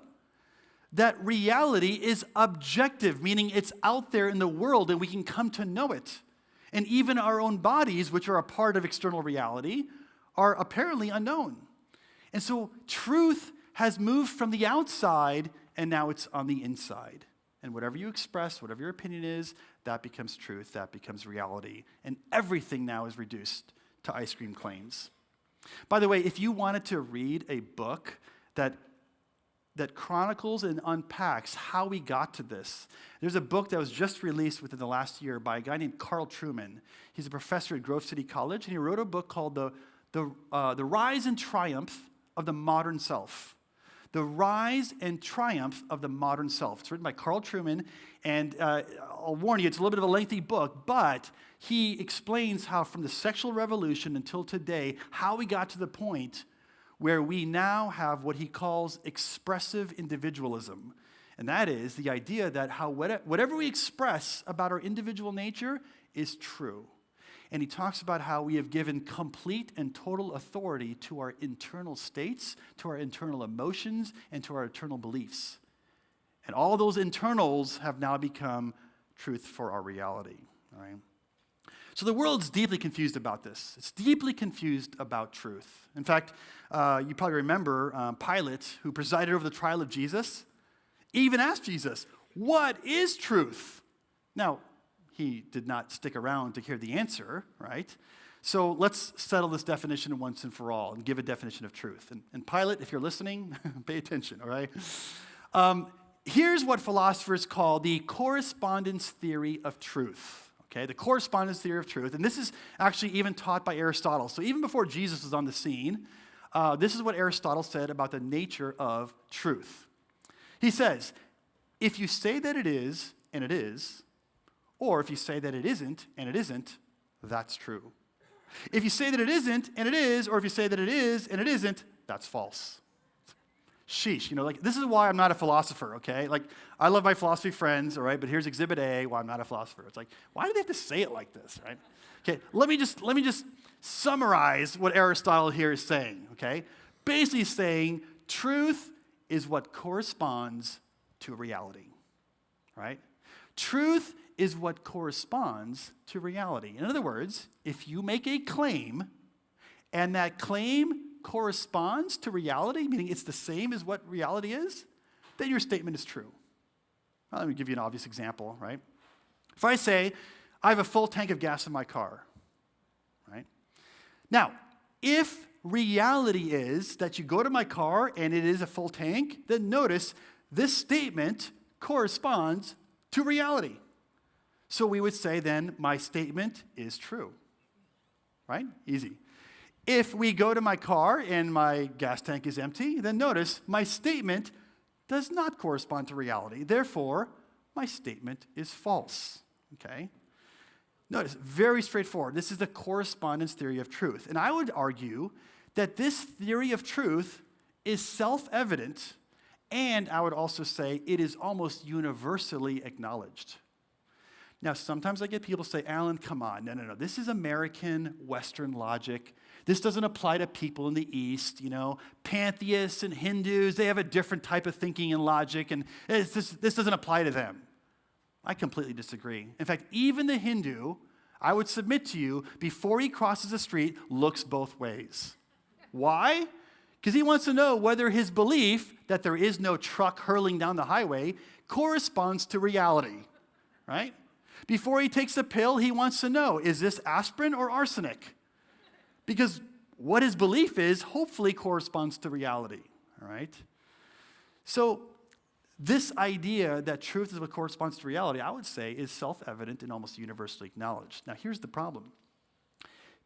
Speaker 1: that reality is objective, meaning it's out there in the world and we can come to know it. And even our own bodies, which are a part of external reality, are apparently unknown. And so truth has moved from the outside, and now it's on the inside. And whatever you express, whatever your opinion is, that becomes truth, that becomes reality. And everything now is reduced to ice cream claims. By the way, if you wanted to read a book that that chronicles and unpacks how we got to this. There's a book that was just released within the last year by a guy named Carl Trueman. He's a professor at Grove City College, and he wrote a book called The Rise and Triumph of the Modern Self. The Rise and Triumph of the Modern Self. It's written by Carl Trueman, and I'll warn you, it's a little bit of a lengthy book, but he explains how from the sexual revolution until today, how we got to the point where we now have what he calls expressive individualism. And that is the idea that how whatever we express about our individual nature is true. And he talks about how we have given complete and total authority to our internal states, to our internal emotions, and to our internal beliefs. And all those internals have now become truth for our reality. All right? So the world's deeply confused about this. It's deeply confused about truth. In fact, you probably remember Pilate, who presided over the trial of Jesus, even asked Jesus, "What is truth?" Now, he did not stick around to hear the answer, right? So let's settle this definition once and for all and give a definition of truth. And Pilate, if you're listening, pay attention, all right? Here's what philosophers call the correspondence theory of truth. Okay, the correspondence theory of truth. And this is actually even taught by Aristotle. So even before Jesus was on the scene, this is what Aristotle said about the nature of truth. He says, if you say that it is, and it is, or if you say that it isn't, and it isn't, that's true. If you say that it isn't, and it is, or if you say that it is, and it isn't, that's false. Sheesh, this is why I'm not a philosopher, okay? I love my philosophy friends, all right, but here's exhibit A, why I'm not a philosopher. It's why do they have to say it like this, right? Okay, let me just summarize what Aristotle here is saying, okay? Basically saying truth is what corresponds to reality, right? Truth is what corresponds to reality. In other words, if you make a claim and that claim corresponds to reality, meaning it's the same as what reality is, then your statement is true. Well, let me give you an obvious example, right? If I say, I have a full tank of gas in my car, right? Now, if reality is that you go to my car and it is a full tank, then notice this statement corresponds to reality. So we would say then, my statement is true, right? Easy. If we go to my car and my gas tank is empty, then notice my statement does not correspond to reality. Therefore, my statement is false, okay? Notice, very straightforward. This is the correspondence theory of truth. And I would argue that this theory of truth is self-evident, and I would also say it is almost universally acknowledged. Now, sometimes I get people say, Alan, come on, no. This is American Western logic. This doesn't apply to people in the East, Pantheists and Hindus, they have a different type of thinking and logic, and this doesn't apply to them. I completely disagree. In fact, even the Hindu, I would submit to you, before he crosses the street, looks both ways. Why? Because he wants to know whether his belief that there is no truck hurling down the highway corresponds to reality, right? Before he takes a pill, he wants to know, is this aspirin or arsenic? Because what his belief is hopefully corresponds to reality, all right? So this idea that truth is what corresponds to reality, I would say, is self-evident and almost universally acknowledged. Now, here's the problem.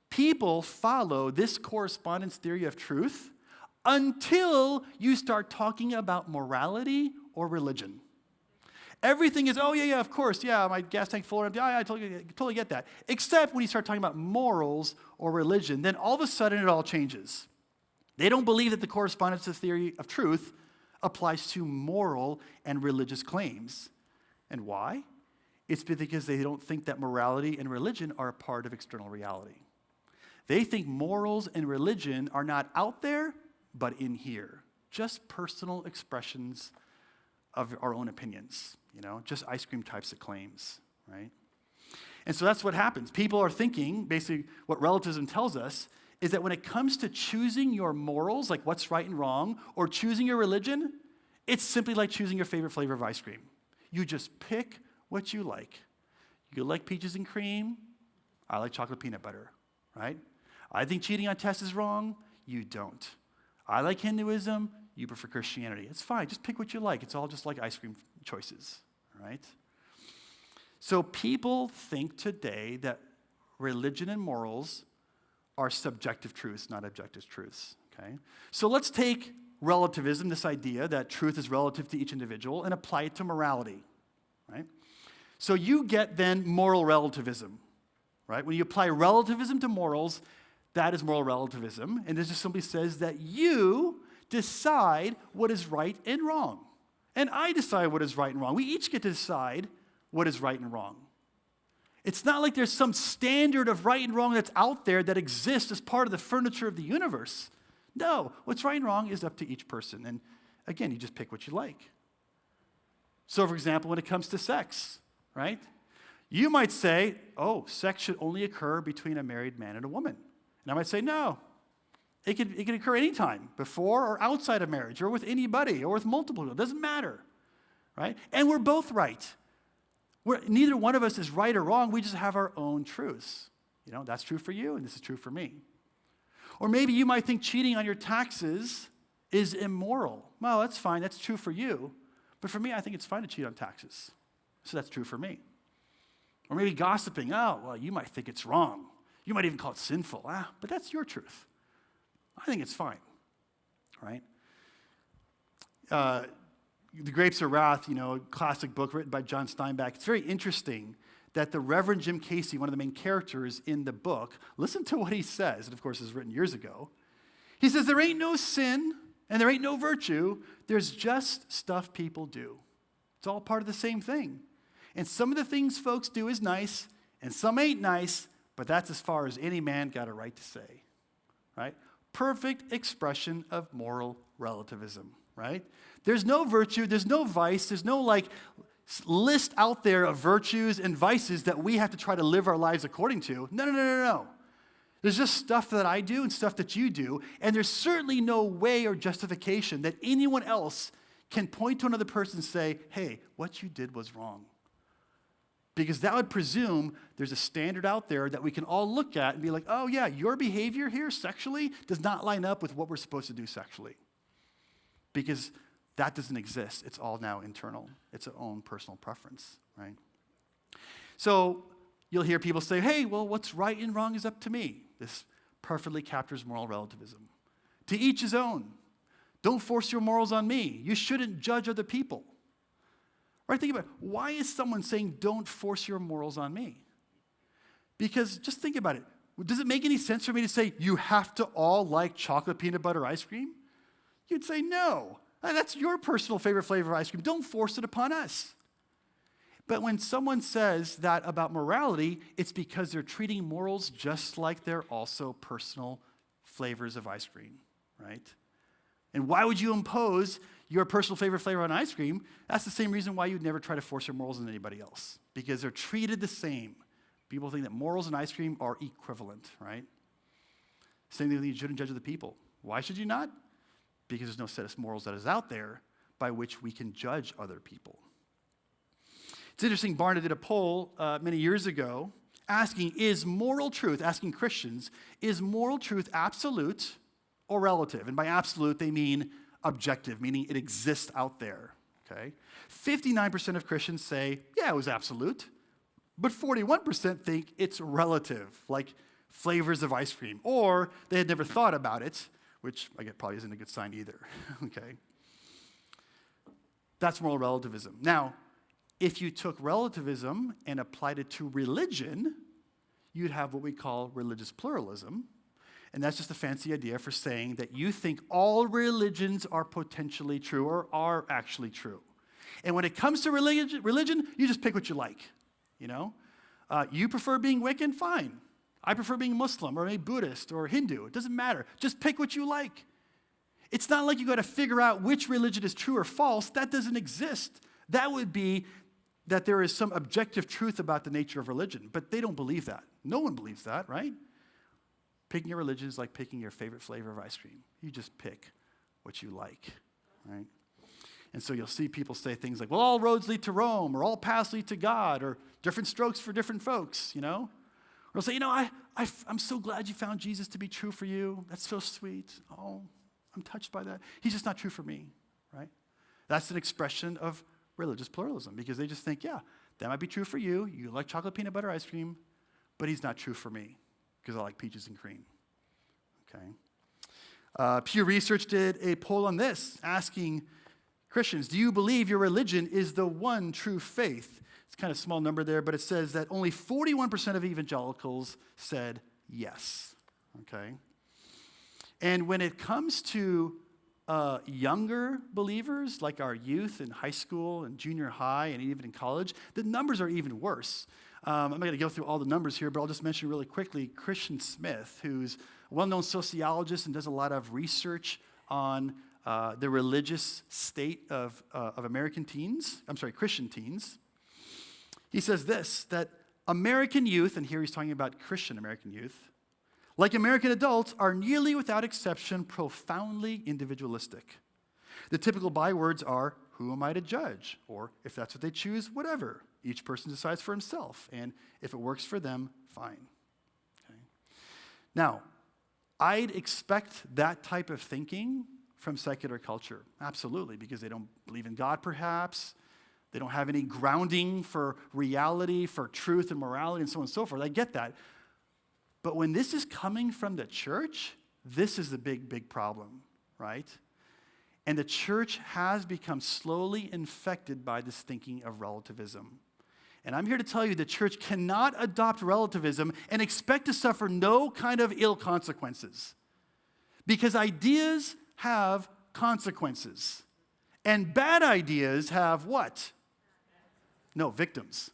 Speaker 1: People follow this correspondence theory of truth until you start talking about morality or religion. Everything is, oh, yeah, of course, yeah, my gas tank full or empty. I totally get that. Except when you start talking about morals or religion, then all of a sudden it all changes. They don't believe that the correspondence theory of truth applies to moral and religious claims. And why? It's because they don't think that morality and religion are a part of external reality. They think morals and religion are not out there, but in here. Just personal expressions of our own opinions. Just ice cream types of claims, right? And so that's what happens. People are thinking, basically what relativism tells us, is that when it comes to choosing your morals, like what's right and wrong, or choosing your religion, it's simply like choosing your favorite flavor of ice cream. You just pick what you like. You like peaches and cream, I like chocolate peanut butter, right? I think cheating on tests is wrong, you don't. I like Hinduism, you prefer Christianity. It's fine. Just pick what you like. It's all just like ice cream choices, right? So people think today that religion and morals are subjective truths, not objective truths, okay? So let's take relativism, this idea that truth is relative to each individual, and apply it to morality, right? So you get then moral relativism, right? When you apply relativism to morals, that is moral relativism, and this just simply says that you decide what is right and wrong. And I decide what is right and wrong. We each get to decide what is right and wrong. It's not like there's some standard of right and wrong that's out there that exists as part of the furniture of the universe. No, what's right and wrong is up to each person. And again, you just pick what you like. So for example, when it comes to sex, right? You might say, oh, sex should only occur between a married man and a woman. And I might say, no. It can occur anytime, before or outside of marriage, or with anybody, or with multiple people. It doesn't matter, right? And we're both right. Neither one of us is right or wrong. We just have our own truths. You know, that's true for you, and this is true for me. Or maybe you might think cheating on your taxes is immoral. Well, that's fine. That's true for you. But for me, I think it's fine to cheat on taxes. So that's true for me. Or maybe gossiping. Oh, well, you might think it's wrong. You might even call it sinful. But that's your truth. I think it's fine, right? The Grapes of Wrath, you know, classic book written by John Steinbeck. It's very interesting that the Reverend Jim Casey, one of the main characters in the book, listen to what he says, and of course, it was written years ago. He says, there ain't no sin and there ain't no virtue. There's just stuff people do. It's all part of the same thing. And some of the things folks do is nice, and some ain't nice, but that's as far as any man got a right to say, right? Perfect expression of moral relativism, right? There's no virtue, there's no vice, there's no like list out there of virtues and vices that we have to try to live our lives according to. No. There's just stuff that I do and stuff that you do, and there's certainly no way or justification that anyone else can point to another person and say, hey, what you did was wrong. Because that would presume there's a standard out there that we can all look at and be like, oh yeah, your behavior here sexually does not line up with what we're supposed to do sexually. Because that doesn't exist. It's all now internal. It's our own personal preference, right? So you'll hear people say, hey, well, what's right and wrong is up to me. This perfectly captures moral relativism. To each his own. Don't force your morals on me. You shouldn't judge other people. Right? Think about it. Why is someone saying, don't force your morals on me? Because just think about it. Does it make any sense for me to say, you have to all like chocolate peanut butter ice cream? You'd say, no. That's your personal favorite flavor of ice cream. Don't force it upon us. But when someone says that about morality, it's because they're treating morals just like they're also personal flavors of ice cream, right? And why would you impose your personal favorite flavor on ice cream? That's the same reason why you'd never try to force your morals on anybody else, because they're treated the same. People think that morals and ice cream are equivalent, right? Same thing with you shouldn't judge other people. Why should you not? Because there's no set of morals that is out there by which we can judge other people. It's interesting, Barna did a poll many years ago asking Christians, is moral truth absolute or relative? And by absolute, they mean objective, meaning it exists out there, okay? 59% of Christians say, yeah, it was absolute, but 41% think it's relative, like flavors of ice cream, or they had never thought about it, which I guess probably isn't a good sign either, okay? That's moral relativism. Now, if you took relativism and applied it to religion, you'd have what we call religious pluralism, and that's just a fancy idea for saying that you think all religions are potentially true or are actually true. And when it comes to religion, you just pick what you like, you know? You prefer being Wiccan? Fine. I prefer being Muslim or maybe Buddhist or Hindu. It doesn't matter. Just pick what you like. It's not like you got to figure out which religion is true or false. That doesn't exist. That would be that there is some objective truth about the nature of religion, but they don't believe that. No one believes that, right? Picking your religion is like picking your favorite flavor of ice cream. You just pick what you like, right? And so you'll see people say things like, well, all roads lead to Rome, or all paths lead to God, or different strokes for different folks, you know? Or they'll say, you know, I'm so glad you found Jesus to be true for you. That's so sweet. Oh, I'm touched by that. He's just not true for me, right? That's an expression of religious pluralism because they just think, yeah, that might be true for you. You like chocolate peanut butter ice cream, but he's not true for me because I like peaches and cream, okay? Pew Research did a poll on this, asking Christians, do you believe your religion is the one true faith? It's kind of a small number there, but it says that only 41% of evangelicals said yes, okay? And when it comes to younger believers, like our youth in high school and junior high and even in college, the numbers are even worse. I'm not going to go through all the numbers here, but I'll just mention really quickly Christian Smith, who's a well-known sociologist and does a lot of research on the religious state of American teens, Christian teens. He says this, that American youth, and here he's talking about Christian American youth, like American adults, are nearly without exception profoundly individualistic. The typical bywords are, who am I to judge? Or, if that's what they choose, whatever. Each person decides for himself, and if it works for them, fine. Okay. Now, I'd expect that type of thinking from secular culture, absolutely, because they don't believe in God, perhaps. They don't have any grounding for reality, for truth and morality, and so on and so forth. I get that. But when this is coming from the church, this is the big, big problem, right? And the church has become slowly infected by this thinking of relativism. And I'm here to tell you the church cannot adopt relativism and expect to suffer no kind of ill consequences. Because ideas have consequences. And bad ideas have what? No, victims.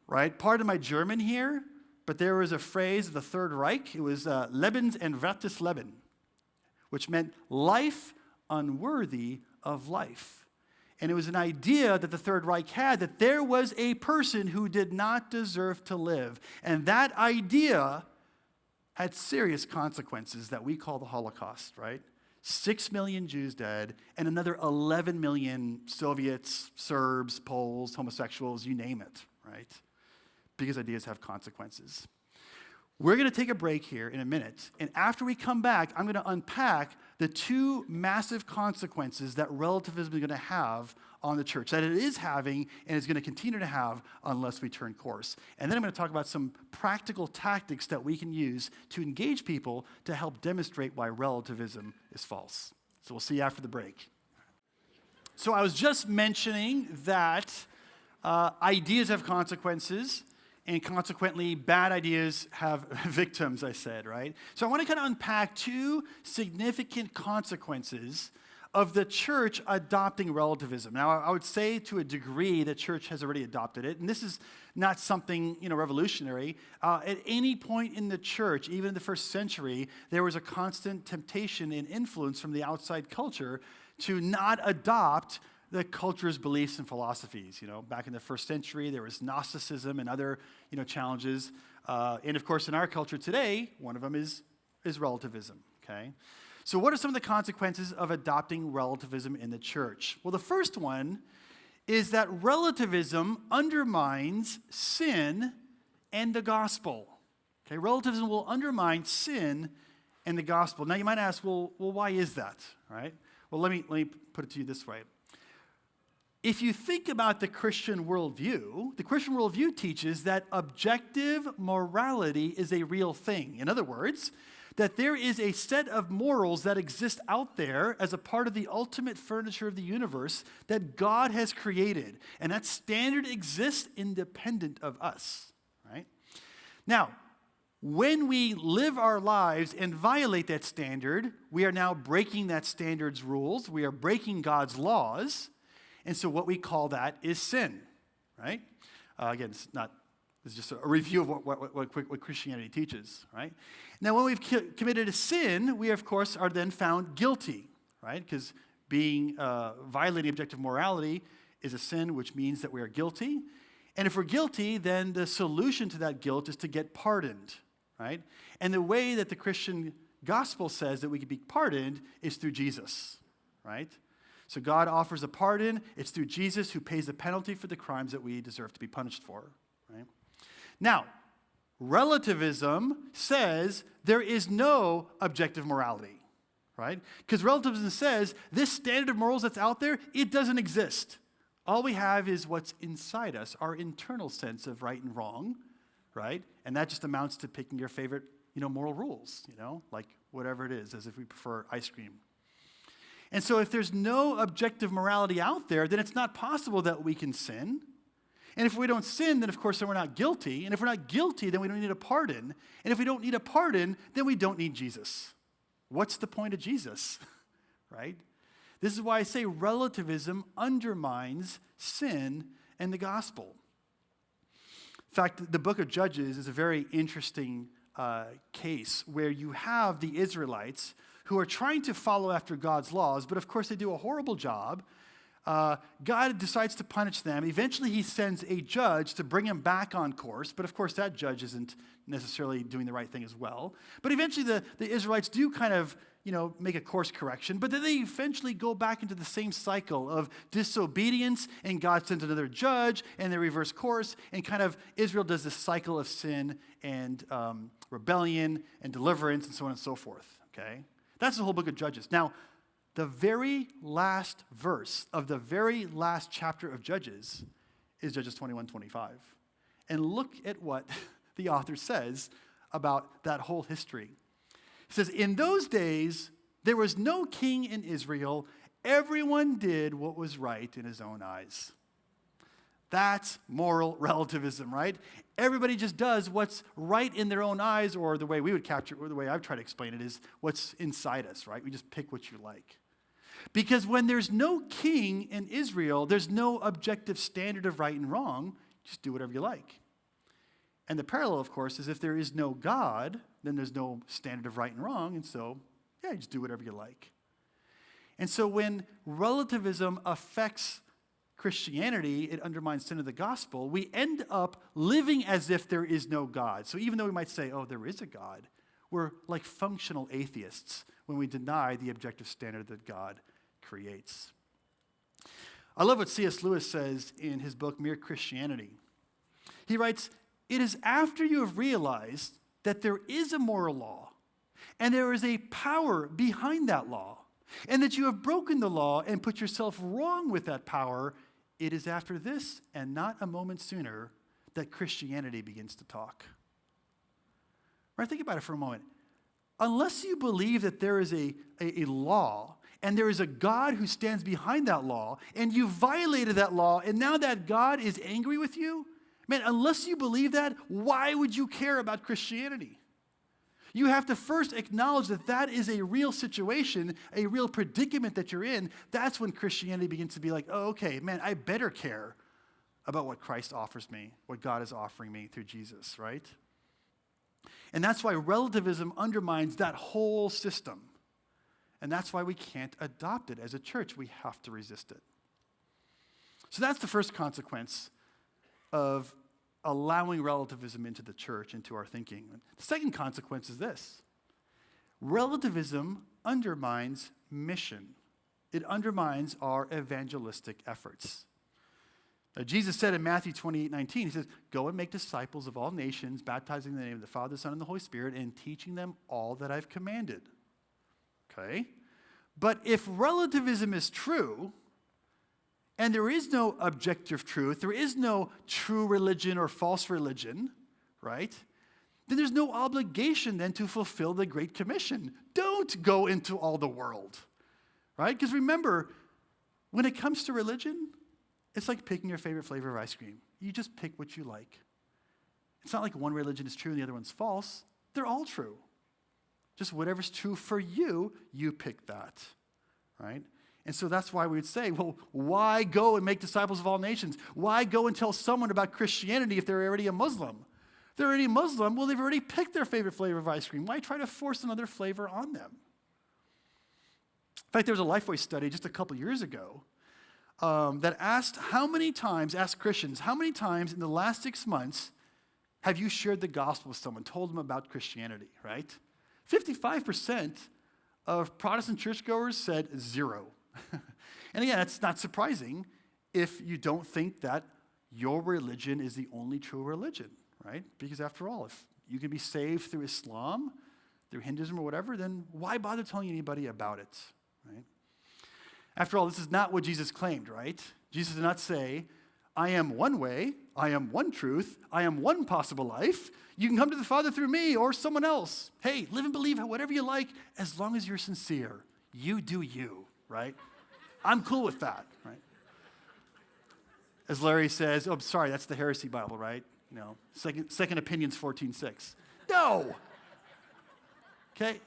Speaker 1: Right? Pardon my German here, but there was a phrase of the Third Reich. It was lebensentwertes Leben, which meant life unworthy of life. And it was an idea that the Third Reich had that there was a person who did not deserve to live. And that idea had serious consequences that we call the Holocaust, right? 6 million Jews dead, and another 11 million Soviets, Serbs, Poles, homosexuals, you name it, right? Because ideas have consequences. We're going to take a break here in a minute, and after we come back, I'm going to unpack the two massive consequences that relativism is going to have on the church, that it is having and is going to continue to have unless we turn course. And then I'm going to talk about some practical tactics that we can use to engage people to help demonstrate why relativism is false. So we'll see you after the break. So I was just mentioning that ideas have consequences, and consequently, bad ideas have victims, I said, right? So I want to kind of unpack two significant consequences of the church adopting relativism. Now, I would say to a degree the church has already adopted it, and this is not something, revolutionary. At any point in the church, even in the first century, there was a constant temptation and influence from the outside culture to not adopt the culture's beliefs and philosophies. Back in the first century, there was Gnosticism and other, challenges. And of course, in our culture today, one of them is relativism, okay? So what are some of the consequences of adopting relativism in the church? Well, the first one is that relativism undermines sin and the gospel. Okay, relativism will undermine sin and the gospel. Now, you might ask, well, why is that, right? Well, let me put it to you this way. If you think about the Christian worldview teaches that objective morality is a real thing. In other words, that there is a set of morals that exist out there as a part of the ultimate furniture of the universe that God has created. And that standard exists independent of us, right? Now, when we live our lives and violate that standard, we are now breaking that standard's rules. We are breaking God's laws. And so what we call that is sin, right? Again, it's just a review of what Christianity teaches, right? Now, when we've committed a sin, we, of course, are then found guilty, right? Because violating objective morality is a sin, which means that we are guilty. And if we're guilty, then the solution to that guilt is to get pardoned, right? And the way that the Christian gospel says that we can be pardoned is through Jesus, right? So God offers a pardon. It's through Jesus who pays the penalty for the crimes that we deserve to be punished for, right? Now, relativism says there is no objective morality, right? Because relativism says this standard of morals that's out there, it doesn't exist. All we have is what's inside us, our internal sense of right and wrong, right? And that just amounts to picking your favorite, moral rules, like whatever it is, as if we prefer ice cream. And so if there's no objective morality out there, then it's not possible that we can sin. And if we don't sin, then of course then we're not guilty. And if we're not guilty, then we don't need a pardon. And if we don't need a pardon, then we don't need Jesus. What's the point of Jesus, right? This is why I say relativism undermines sin and the gospel. In fact, the book of Judges is a very interesting case where you have the Israelites who are trying to follow after God's laws, but of course they do a horrible job. God decides to punish them. Eventually he sends a judge to bring him back on course, but of course that judge isn't necessarily doing the right thing as well. But eventually the Israelites do kind of, make a course correction, but then they eventually go back into the same cycle of disobedience, and God sends another judge, and they reverse course, and kind of Israel does this cycle of sin and rebellion and deliverance and so on and so forth, okay? That's the whole book of Judges. Now, the very last verse of the very last chapter of Judges is Judges 21:25. And look at what the author says about that whole history. He says, in those days, there was no king in Israel. Everyone did what was right in his own eyes. That's moral relativism, right? Everybody just does what's right in their own eyes, or the way we would capture it, or the way I've tried to explain it is what's inside us, right? We just pick what you like. Because when there's no king in Israel, there's no objective standard of right and wrong. Just do whatever you like. And the parallel, of course, is if there is no God, then there's no standard of right and wrong, and so, you just do whatever you like. And so when relativism affects Christianity, it undermines sin of the gospel. We end up living as if there is no God. So even though we might say, oh, there is a God, we're like functional atheists when we deny the objective standard that God creates. I love what C.S. Lewis says in his book, Mere Christianity. He writes, it is after you have realized that there is a moral law, and there is a power behind that law, and that you have broken the law and put yourself wrong with that power, it is after this, and not a moment sooner, that Christianity begins to talk. Right? Think about it for a moment. Unless you believe that there is a law, and there is a God who stands behind that law, and you violated that law, and now that God is angry with you, man, unless you believe that, why would you care about Christianity? You have to first acknowledge that that is a real situation, a real predicament that you're in. That's when Christianity begins to be like, oh, okay, man, I better care about what Christ offers me, what God is offering me through Jesus, right? And that's why relativism undermines that whole system. And that's why we can't adopt it as a church. We have to resist it. So that's the first consequence of allowing relativism into the church, into our thinking. The second consequence is this. Relativism undermines mission. It undermines our evangelistic efforts. Jesus said in Matthew 28:19, he says, go and make disciples of all nations, baptizing in the name of the Father, the Son, and the Holy Spirit, and teaching them all that I've commanded. Okay? But if relativism is true, and there is no objective truth, there is no true religion or false religion, right? Then there's no obligation then to fulfill the Great Commission. Don't go into all the world, right? Because remember, when it comes to religion, it's like picking your favorite flavor of ice cream. You just pick what you like. It's not like one religion is true and the other one's false. They're all true. Just whatever's true for you, you pick that, right? And so that's why we would say, well, why go and make disciples of all nations? Why go and tell someone about Christianity if they're already a Muslim? If they're already a Muslim, well, they've already picked their favorite flavor of ice cream. Why try to force another flavor on them? In fact, there was a Lifeway study just a couple years ago that asked Christians, how many times in the last 6 months have you shared the gospel with someone, told them about Christianity, right? 55% of Protestant churchgoers said 0. And again, that's not surprising if you don't think that your religion is the only true religion, right? Because after all, if you can be saved through Islam, through Hinduism or whatever, then why bother telling anybody about it, right? After all, this is not what Jesus claimed, right? Jesus did not say, I am one way, I am one truth, I am one possible life. You can come to the Father through me or someone else. Hey, live and believe whatever you like as long as you're sincere. You do you, right? I'm cool with that, right? As Larry says, oh, sorry, that's the Heresy Bible, right? You know, Second Opinions 14:6. No! Okay?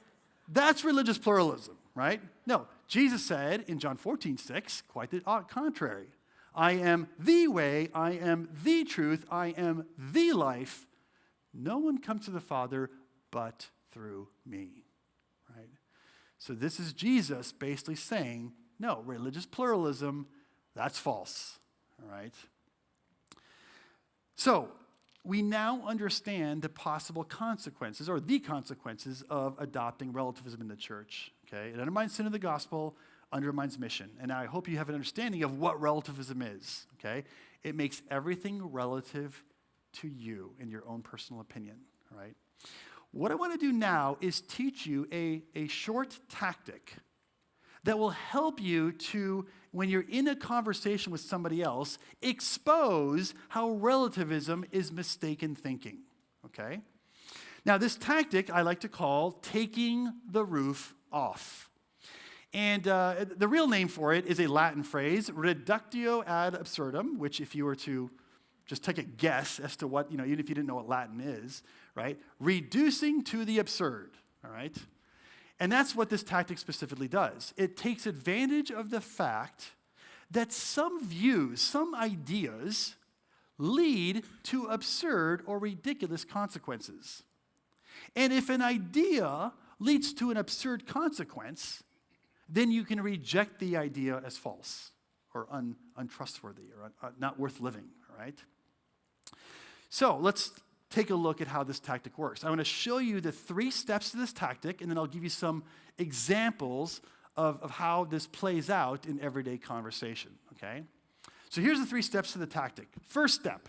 Speaker 1: That's religious pluralism, right? No, Jesus said in John 14:6, quite the contrary. I am the way, I am the truth, I am the life. No one comes to the Father but through me, right? So this is Jesus basically saying, no, religious pluralism, that's false, all right? So we now understand the possible consequences or the consequences of adopting relativism in the church, okay? It undermines sin of the gospel, undermines mission. And I hope you have an understanding of what relativism is, okay? It makes everything relative to you in your own personal opinion, right? What I want to do now is teach you a short tactic that will help you to, when you're in a conversation with somebody else, expose how relativism is mistaken thinking, okay? Now, this tactic I like to call taking the roof off. And the real name for it is a Latin phrase, reductio ad absurdum, which if you were to just take a guess as to what, even if you didn't know what Latin is, right? Reducing to the absurd, all right? And that's what this tactic specifically does. It takes advantage of the fact that some views, some ideas, lead to absurd or ridiculous consequences. And if an idea leads to an absurd consequence, then you can reject the idea as false or untrustworthy or not worth living, all right? So let's take a look at how this tactic works. I want to show you the 3 steps to this tactic, and then I'll give you some examples of how this plays out in everyday conversation, okay? So here's the 3 steps to the tactic. First step,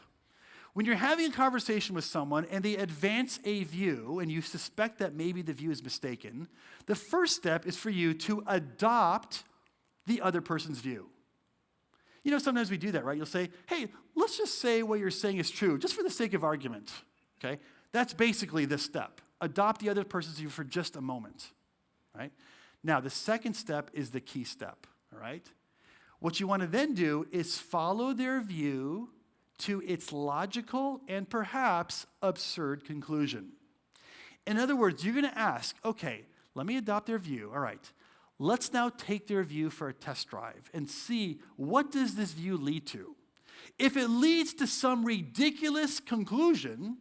Speaker 1: when you're having a conversation with someone and they advance a view and you suspect that maybe the view is mistaken, the first step is for you to adopt the other person's view. Sometimes we do that, right? You'll say, hey, let's just say what you're saying is true, just for the sake of argument, okay? That's basically this step. Adopt the other person's view for just a moment, right? Now, the second step is the key step, all right? What you want to then do is follow their view to its logical and perhaps absurd conclusion. In other words, you're going to ask, okay, let me adopt their view, all right. Let's now take their view for a test drive and see what does this view lead to. If it leads to some ridiculous conclusion,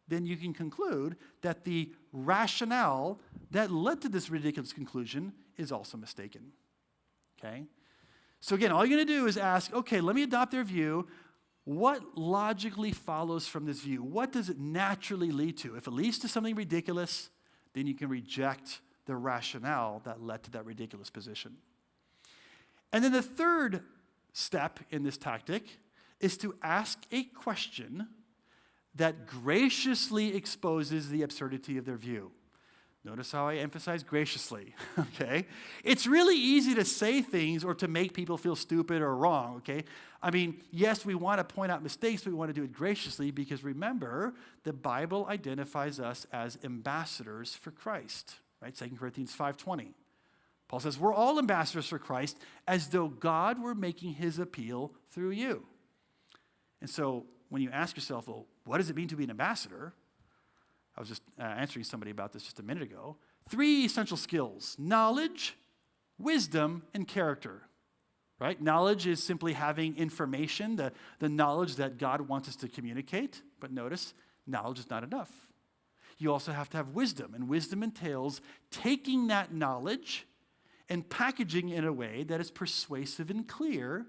Speaker 1: then you can conclude that the rationale that led to this ridiculous conclusion is also mistaken, okay? So again, all you're going to do is ask, okay, let me adopt their view. What logically follows from this view? What does it naturally lead to? If it leads to something ridiculous, then you can reject the rationale that led to that ridiculous position. And then the third step in this tactic is to ask a question that graciously exposes the absurdity of their view. Notice how I emphasize graciously, okay? It's really easy to say things or to make people feel stupid or wrong, okay? I mean, yes, we want to point out mistakes, but we want to do it graciously because remember, the Bible identifies us as ambassadors for Christ, right? 2 Corinthians 5:20. Paul says, we're all ambassadors for Christ as though God were making his appeal through you. And so when you ask yourself, well, what does it mean to be an ambassador? I was just answering somebody about this just a minute ago. 3 essential skills: knowledge, wisdom, and character, right? Knowledge is simply having information, the knowledge that God wants us to communicate. But notice, knowledge is not enough. You also have to have wisdom, and wisdom entails taking that knowledge and packaging it in a way that is persuasive and clear,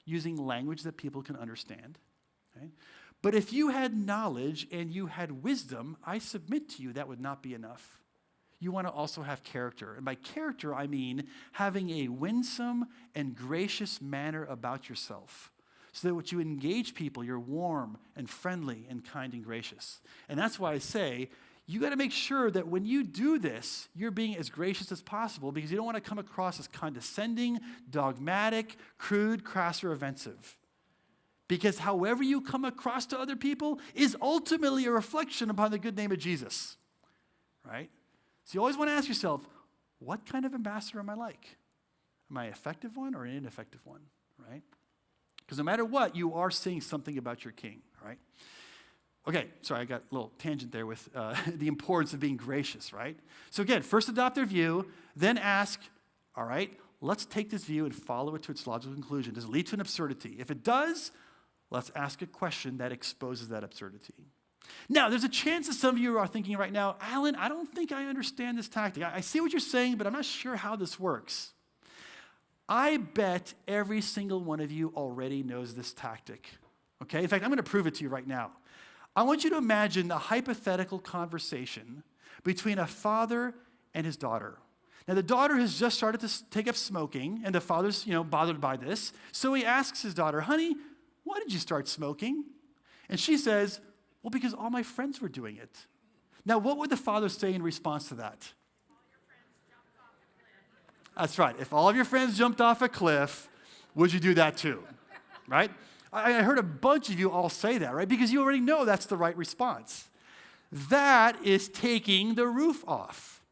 Speaker 1: using language that people can understand, okay? But if you had knowledge and you had wisdom, I submit to you that would not be enough. You want to also have character. And by character, I mean having a winsome and gracious manner about yourself, so that when you engage people, you're warm and friendly and kind and gracious. And that's why I say you got to make sure that when you do this, you're being as gracious as possible because you don't want to come across as condescending, dogmatic, crude, crass, or offensive. Because however you come across to other people is ultimately a reflection upon the good name of Jesus, right? So you always want to ask yourself, what kind of ambassador am I like? Am I an effective one or an ineffective one, right? Because no matter what, you are saying something about your king, right? Okay, sorry, I got a little tangent there with the importance of being gracious, right? So again, first adopt their view, then ask, all right, let's take this view and follow it to its logical conclusion. Does it lead to an absurdity? If it does, let's ask a question that exposes that absurdity. Now, there's a chance that some of you are thinking right now, Alan, I don't think I understand this tactic. I see what you're saying, but I'm not sure how this works. I bet every single one of you already knows this tactic, okay? In fact, I'm going to prove it to you right now. I want you to imagine a hypothetical conversation between a father and his daughter. Now, the daughter has just started to take up smoking, and the father's, bothered by this. So he asks his daughter, honey, why did you start smoking? And she says, well, because all my friends were doing it. Now, what would the father say in response to that? That's right. If all of your friends jumped off a cliff, would you do that too? Right? I heard a bunch of you all say that, right? Because you already know that's the right response. That is taking the roof off.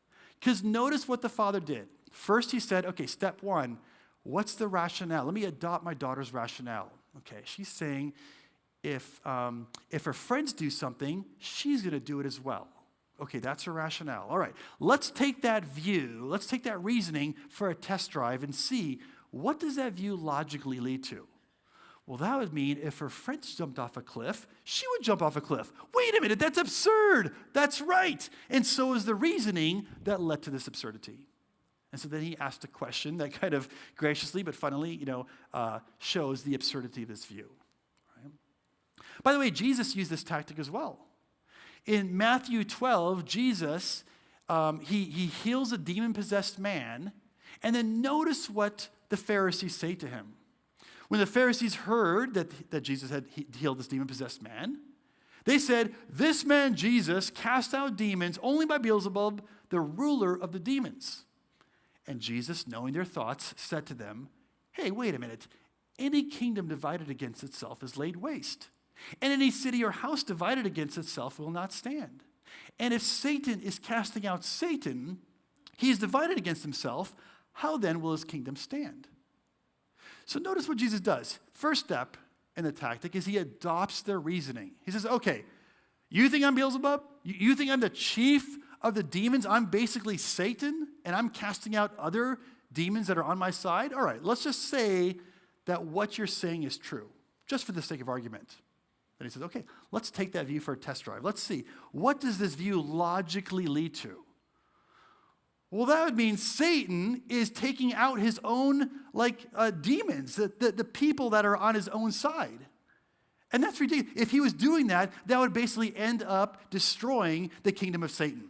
Speaker 1: Because notice what the father did. First he said, okay, step one, what's the rationale? Let me adopt my daughter's rationale. Okay, she's saying if her friends do something, she's going to do it as well. Okay, that's her rationale. All right, let's take that view, let's take that reasoning for a test drive and see what does that view logically lead to. Well, that would mean if her friends jumped off a cliff, she would jump off a cliff. Wait a minute, that's absurd. That's right. And so is the reasoning that led to this absurdity. And so then he asked a question that kind of graciously but funnily, shows the absurdity of this view. Right? By the way, Jesus used this tactic as well. In Matthew 12, Jesus, he heals a demon-possessed man, and then notice what the Pharisees say to him. When the Pharisees heard that Jesus had healed this demon-possessed man, they said, this man Jesus cast out demons only by Beelzebub, the ruler of the demons. And Jesus, knowing their thoughts, said to them, hey, wait a minute. Any kingdom divided against itself is laid waste. And any city or house divided against itself will not stand. And if Satan is casting out Satan, he is divided against himself. How then will his kingdom stand? So notice what Jesus does. First step in the tactic is he adopts their reasoning. He says, okay, you think I'm Beelzebub? You think I'm the chief of the demons? I'm basically Satan, and I'm casting out other demons that are on my side? All right, let's just say that what you're saying is true, just for the sake of argument. Then he says, okay, let's take that view for a test drive. Let's see, what does this view logically lead to? Well, that would mean Satan is taking out his own, demons, the people that are on his own side. And that's ridiculous. If he was doing that, that would basically end up destroying the kingdom of Satan.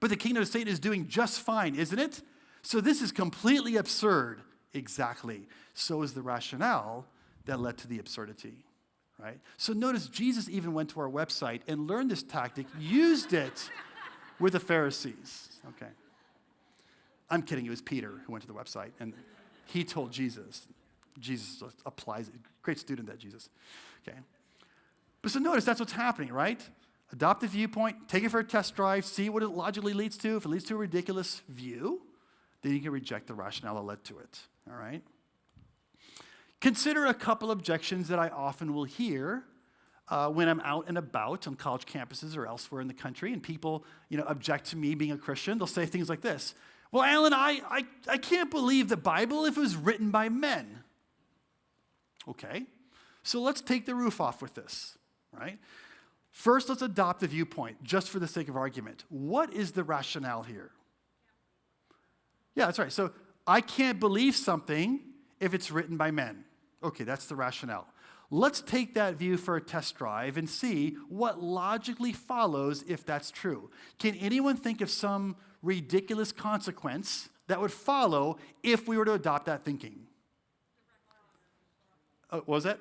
Speaker 1: But the kingdom of Satan is doing just fine, isn't it? So this is completely absurd. Exactly. So is the rationale that led to the absurdity. Right? So notice Jesus even went to our website and learned this tactic, used it with the Pharisees. Okay. I'm kidding. It was Peter who went to the website, and he told Jesus. Jesus applies it. Great student, that Jesus. Okay. But so notice that's what's happening, right? Adopt the viewpoint, take it for a test drive, see what it logically leads to. If it leads to a ridiculous view, then you can reject the rationale that led to it. All right? Consider a couple objections that I often will hear when I'm out and about on college campuses or elsewhere in the country, and people, object to me being a Christian. They'll say things like this. Well, Alan, I can't believe the Bible if it was written by men. Okay, so let's take the roof off with this, right? First, let's adopt the viewpoint, just for the sake of argument. What is the rationale here? Yeah, that's right. So I can't believe something if it's written by men. Okay, that's the rationale. Let's take that view for a test drive and see what logically follows if that's true. Can anyone think of some ridiculous consequence that would follow if we were to adopt that thinking? What was that?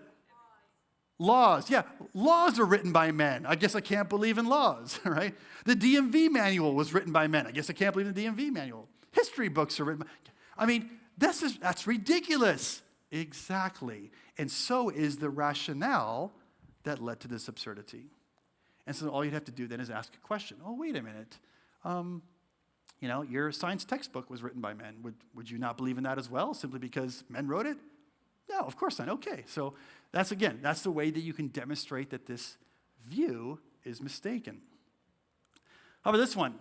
Speaker 1: Laws, yeah, laws are written by men. I guess I can't believe in laws, right? The DMV manual was written by men. I guess I can't believe in the DMV manual. History books are written by, I mean, that's ridiculous. Exactly. And so is the rationale that led to this absurdity. And so all you'd have to do then is ask a question. Oh, wait a minute. Your science textbook was written by men. Would you not believe in that as well, simply because men wrote it? No, of course not. Okay, so that's the way that you can demonstrate that this view is mistaken. How about this one?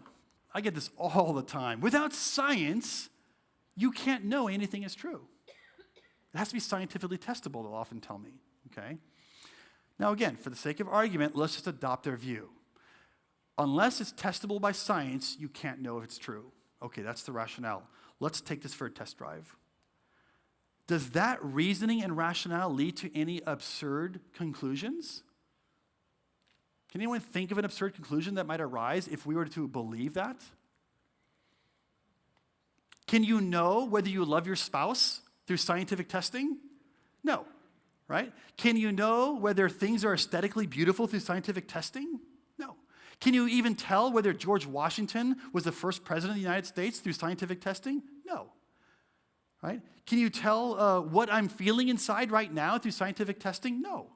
Speaker 1: I get this all the time. Without science, you can't know anything is true. It has to be scientifically testable, they'll often tell me, okay? Now again, for the sake of argument, let's just adopt their view. Unless it's testable by science, you can't know if it's true. Okay, that's the rationale. Let's take this for a test drive. Does that reasoning and rationale lead to any absurd conclusions? Can anyone think of an absurd conclusion that might arise if we were to believe that? Can you know whether you love your spouse through scientific testing? No, right? Can you know whether things are aesthetically beautiful through scientific testing? No. Can you even tell whether George Washington was the first president of the United States through scientific testing? No. Right? Can you tell what I'm feeling inside right now through scientific testing? No.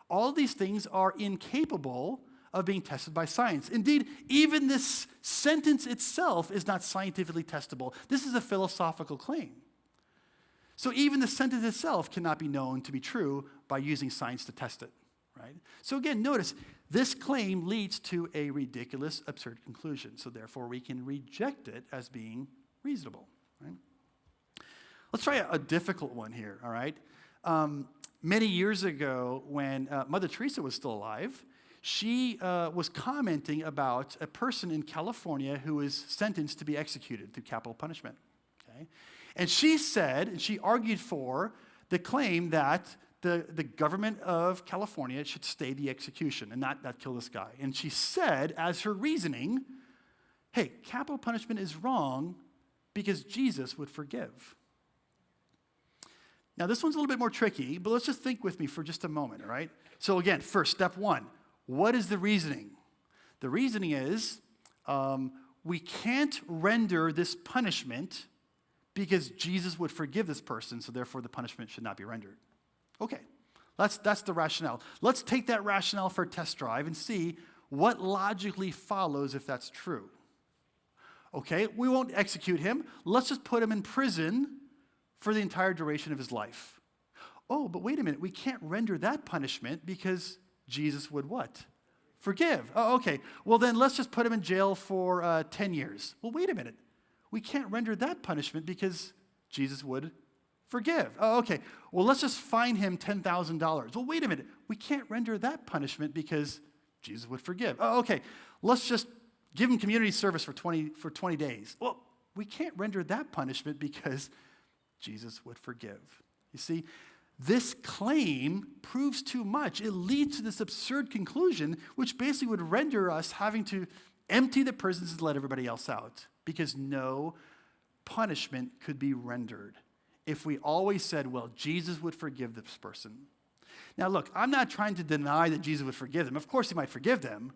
Speaker 1: All of these things are incapable of being tested by science. Indeed, even this sentence itself is not scientifically testable. This is a philosophical claim. So even the sentence itself cannot be known to be true by using science to test it, right? So again, notice, this claim leads to a ridiculous, absurd conclusion. So therefore, we can reject it as being reasonable, right? Let's try a difficult one here, all right? Many years ago, when Mother Teresa was still alive, she was commenting about a person in California who was sentenced to be executed through capital punishment, okay? And she said, and she argued for the claim that the government of California should stay the execution and not kill this guy. And she said, as her reasoning, hey, capital punishment is wrong because Jesus would forgive. Now, this one's a little bit more tricky, but let's just think with me for just a moment, all right? So again, first, step one, what is the reasoning? The reasoning is we can't render this punishment because Jesus would forgive this person, so therefore the punishment should not be rendered. Okay, that's the rationale. Let's take that rationale for a test drive and see what logically follows if that's true. Okay, we won't execute him. Let's just put him in prison for the entire duration of his life. Oh, but wait a minute, we can't render that punishment because Jesus would what? Forgive. Oh, okay. Well, then let's just put him in jail for 10 years. Well, wait a minute. We can't render that punishment because Jesus would forgive. Oh, okay. Well, let's just fine him $10,000. Well, wait a minute. We can't render that punishment because Jesus would forgive. Oh, okay. Let's just give him community service for 20 days. Well, we can't render that punishment because Jesus would forgive. You see, this claim proves too much. It leads to this absurd conclusion, which basically would render us having to empty the prisons and let everybody else out, because no punishment could be rendered if we always said, well, Jesus would forgive this person. Now, look, I'm not trying to deny that Jesus would forgive them. Of course, he might forgive them,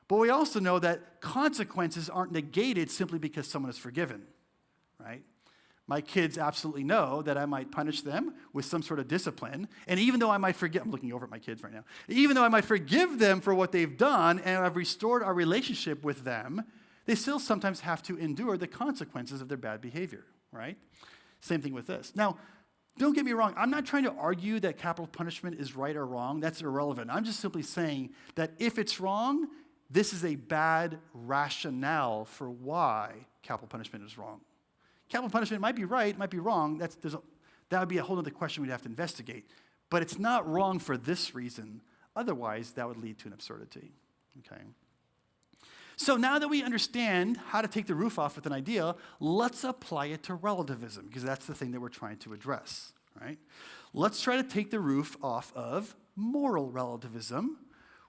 Speaker 1: but we also know that consequences aren't negated simply because someone is forgiven, right? My kids absolutely know that I might punish them with some sort of discipline. And even though I might forgive, I'm looking over at my kids right now. Even though I might forgive them for what they've done and I've restored our relationship with them, they still sometimes have to endure the consequences of their bad behavior, right? Same thing with this. Now, don't get me wrong. I'm not trying to argue that capital punishment is right or wrong. That's irrelevant. I'm just simply saying that if it's wrong, this is a bad rationale for why capital punishment is wrong. Capital punishment might be right, might be wrong. That would be a whole other question we'd have to investigate. But it's not wrong for this reason. Otherwise, that would lead to an absurdity. Okay. So now that we understand how to take the roof off with an idea, let's apply it to relativism, because that's the thing that we're trying to address, right? Let's try to take the roof off of moral relativism,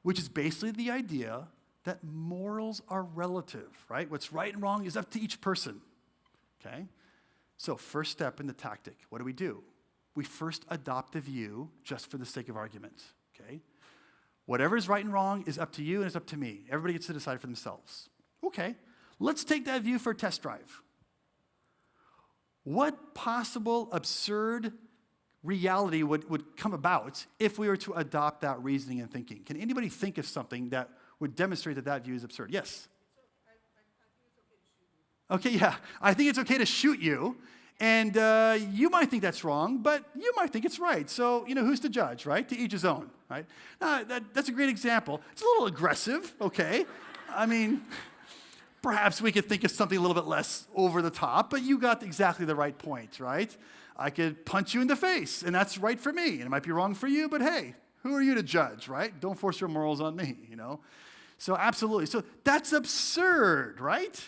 Speaker 1: which is basically the idea that morals are relative, right? What's right and wrong is up to each person. Okay? So first step in the tactic, what do? We first adopt the view just for the sake of argument, okay? Whatever is right and wrong is up to you and it's up to me. Everybody gets to decide for themselves. Okay, let's take that view for a test drive. What possible absurd reality would come about if we were to adopt that reasoning and thinking? Can anybody think of something that would demonstrate that that view is absurd? Yes? Okay, yeah. I think it's okay to shoot you. And you might think that's wrong, but you might think it's right. So, who's to judge, right? To each his own, right? That's a great example. It's a little aggressive, okay? I mean, perhaps we could think of something a little bit less over the top, but you got exactly the right point, right? I could punch you in the face, and that's right for me. And it might be wrong for you, but hey, who are you to judge, right? Don't force your morals on me, So absolutely. So that's absurd, right?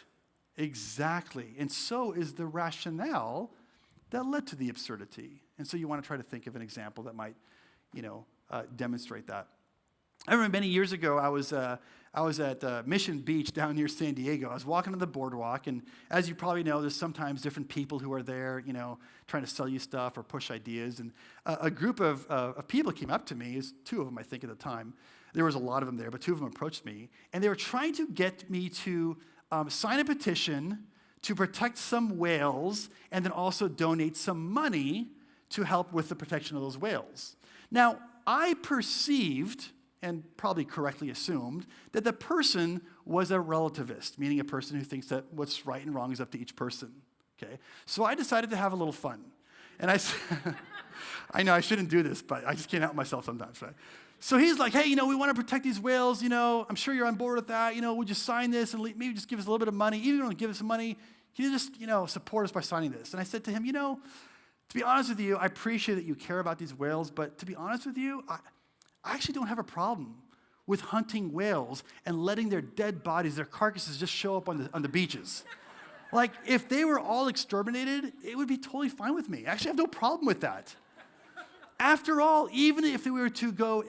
Speaker 1: Exactly. And so is the rationale that led to the absurdity. And so you want to try to think of an example that might, demonstrate that. I remember many years ago, I was at Mission Beach down near San Diego. I was walking on the boardwalk, and as you probably know, there's sometimes different people who are there, trying to sell you stuff or push ideas. And a group of people came up to me, two of them, I think, at the time. There was a lot of them there, but two of them approached me, and they were trying to get me to sign a petition to protect some whales and then also donate some money to help with the protection of those whales. Now, I perceived, and probably correctly assumed, that the person was a relativist, meaning a person who thinks that what's right and wrong is up to each person, okay? So I decided to have a little fun. And I know I shouldn't do this, but I just can't help myself sometimes, right? So he's like, hey, we want to protect these whales, I'm sure you're on board with that, would you sign this and maybe just give us a little bit of money? Even if you don't give us some money, can you just, support us by signing this? And I said to him, to be honest with you, I appreciate that you care about these whales, but to be honest with you, I actually don't have a problem with hunting whales and letting their dead bodies, their carcasses just show up on the beaches. Like, if they were all exterminated, it would be totally fine with me. Actually, I have no problem with that. After all, even if we were to go,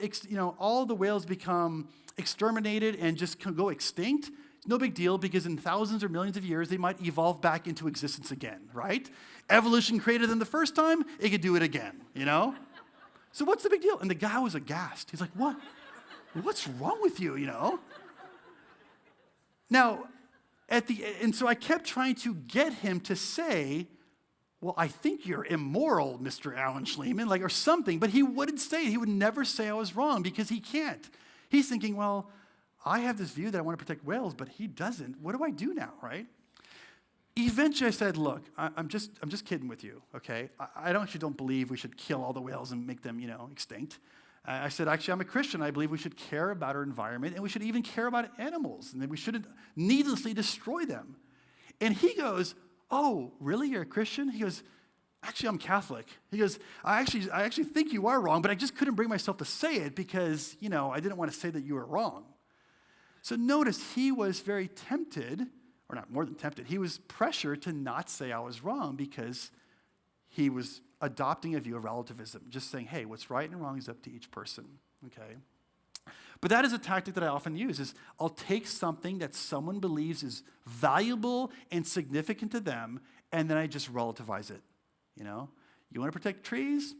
Speaker 1: all the whales become exterminated and just go extinct, no big deal, because in thousands or millions of years, they might evolve back into existence again, right? Evolution created them the first time, it could do it again, So what's the big deal? And the guy was aghast. He's like, what? What's wrong with you, Now, and so I kept trying to get him to say, well, I think you're immoral, Mr. Alan Shlemon, or something. But he wouldn't say it. He would never say I was wrong because he can't. He's thinking, well, I have this view that I want to protect whales, but he doesn't. What do I do now, right? Eventually, I said, look, I'm just kidding with you, okay? I actually don't believe we should kill all the whales and make them, extinct. I said, actually, I'm a Christian. I believe we should care about our environment, and we should even care about animals, and that we shouldn't needlessly destroy them. And he goes, oh, really? You're a Christian? He goes, actually, I'm Catholic. He goes, I actually think you are wrong, but I just couldn't bring myself to say it because, I didn't want to say that you were wrong. So notice he was very tempted, or not more than tempted, he was pressured to not say I was wrong because he was adopting a view of relativism, just saying, hey, what's right and wrong is up to each person, okay? But that is a tactic that I often use, is I'll take something that someone believes is valuable and significant to them, and then I just relativize it, You want to protect trees?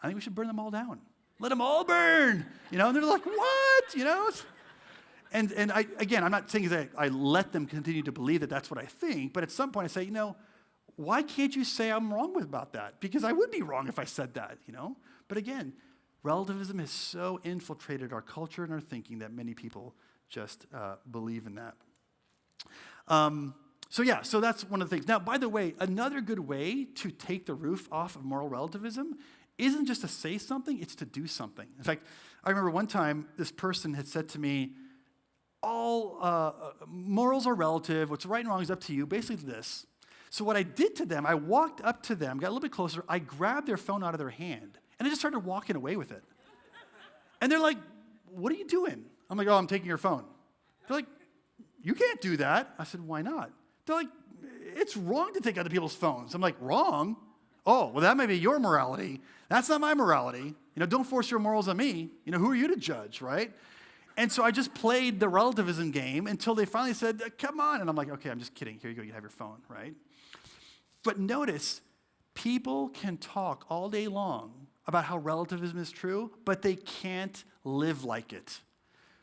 Speaker 1: I think we should burn them all down. Let them all burn, And they're like, what, And I'm not saying that I let them continue to believe that that's what I think, but at some point I say, why can't you say I'm wrong about that? Because I would be wrong if I said that, But again, relativism has so infiltrated our culture and our thinking that many people just believe in that. So that's one of the things. Now, by the way, another good way to take the roof off of moral relativism isn't just to say something, it's to do something. In fact, I remember one time this person had said to me, all morals are relative, what's right and wrong is up to you, basically this. So what I did to them, I walked up to them, got a little bit closer, I grabbed their phone out of their hand, and I just started walking away with it. And they're like, what are you doing? I'm like, oh, I'm taking your phone. They're like, you can't do that. I said, why not? They're like, it's wrong to take other people's phones. I'm like, wrong? Oh, well, that may be your morality. That's not my morality. Don't force your morals on me. Who are you to judge, right? And so I just played the relativism game until they finally said, come on. And I'm like, okay, I'm just kidding. Here you go, you have your phone, right? But notice, people can talk all day long about how relativism is true, but they can't live like it,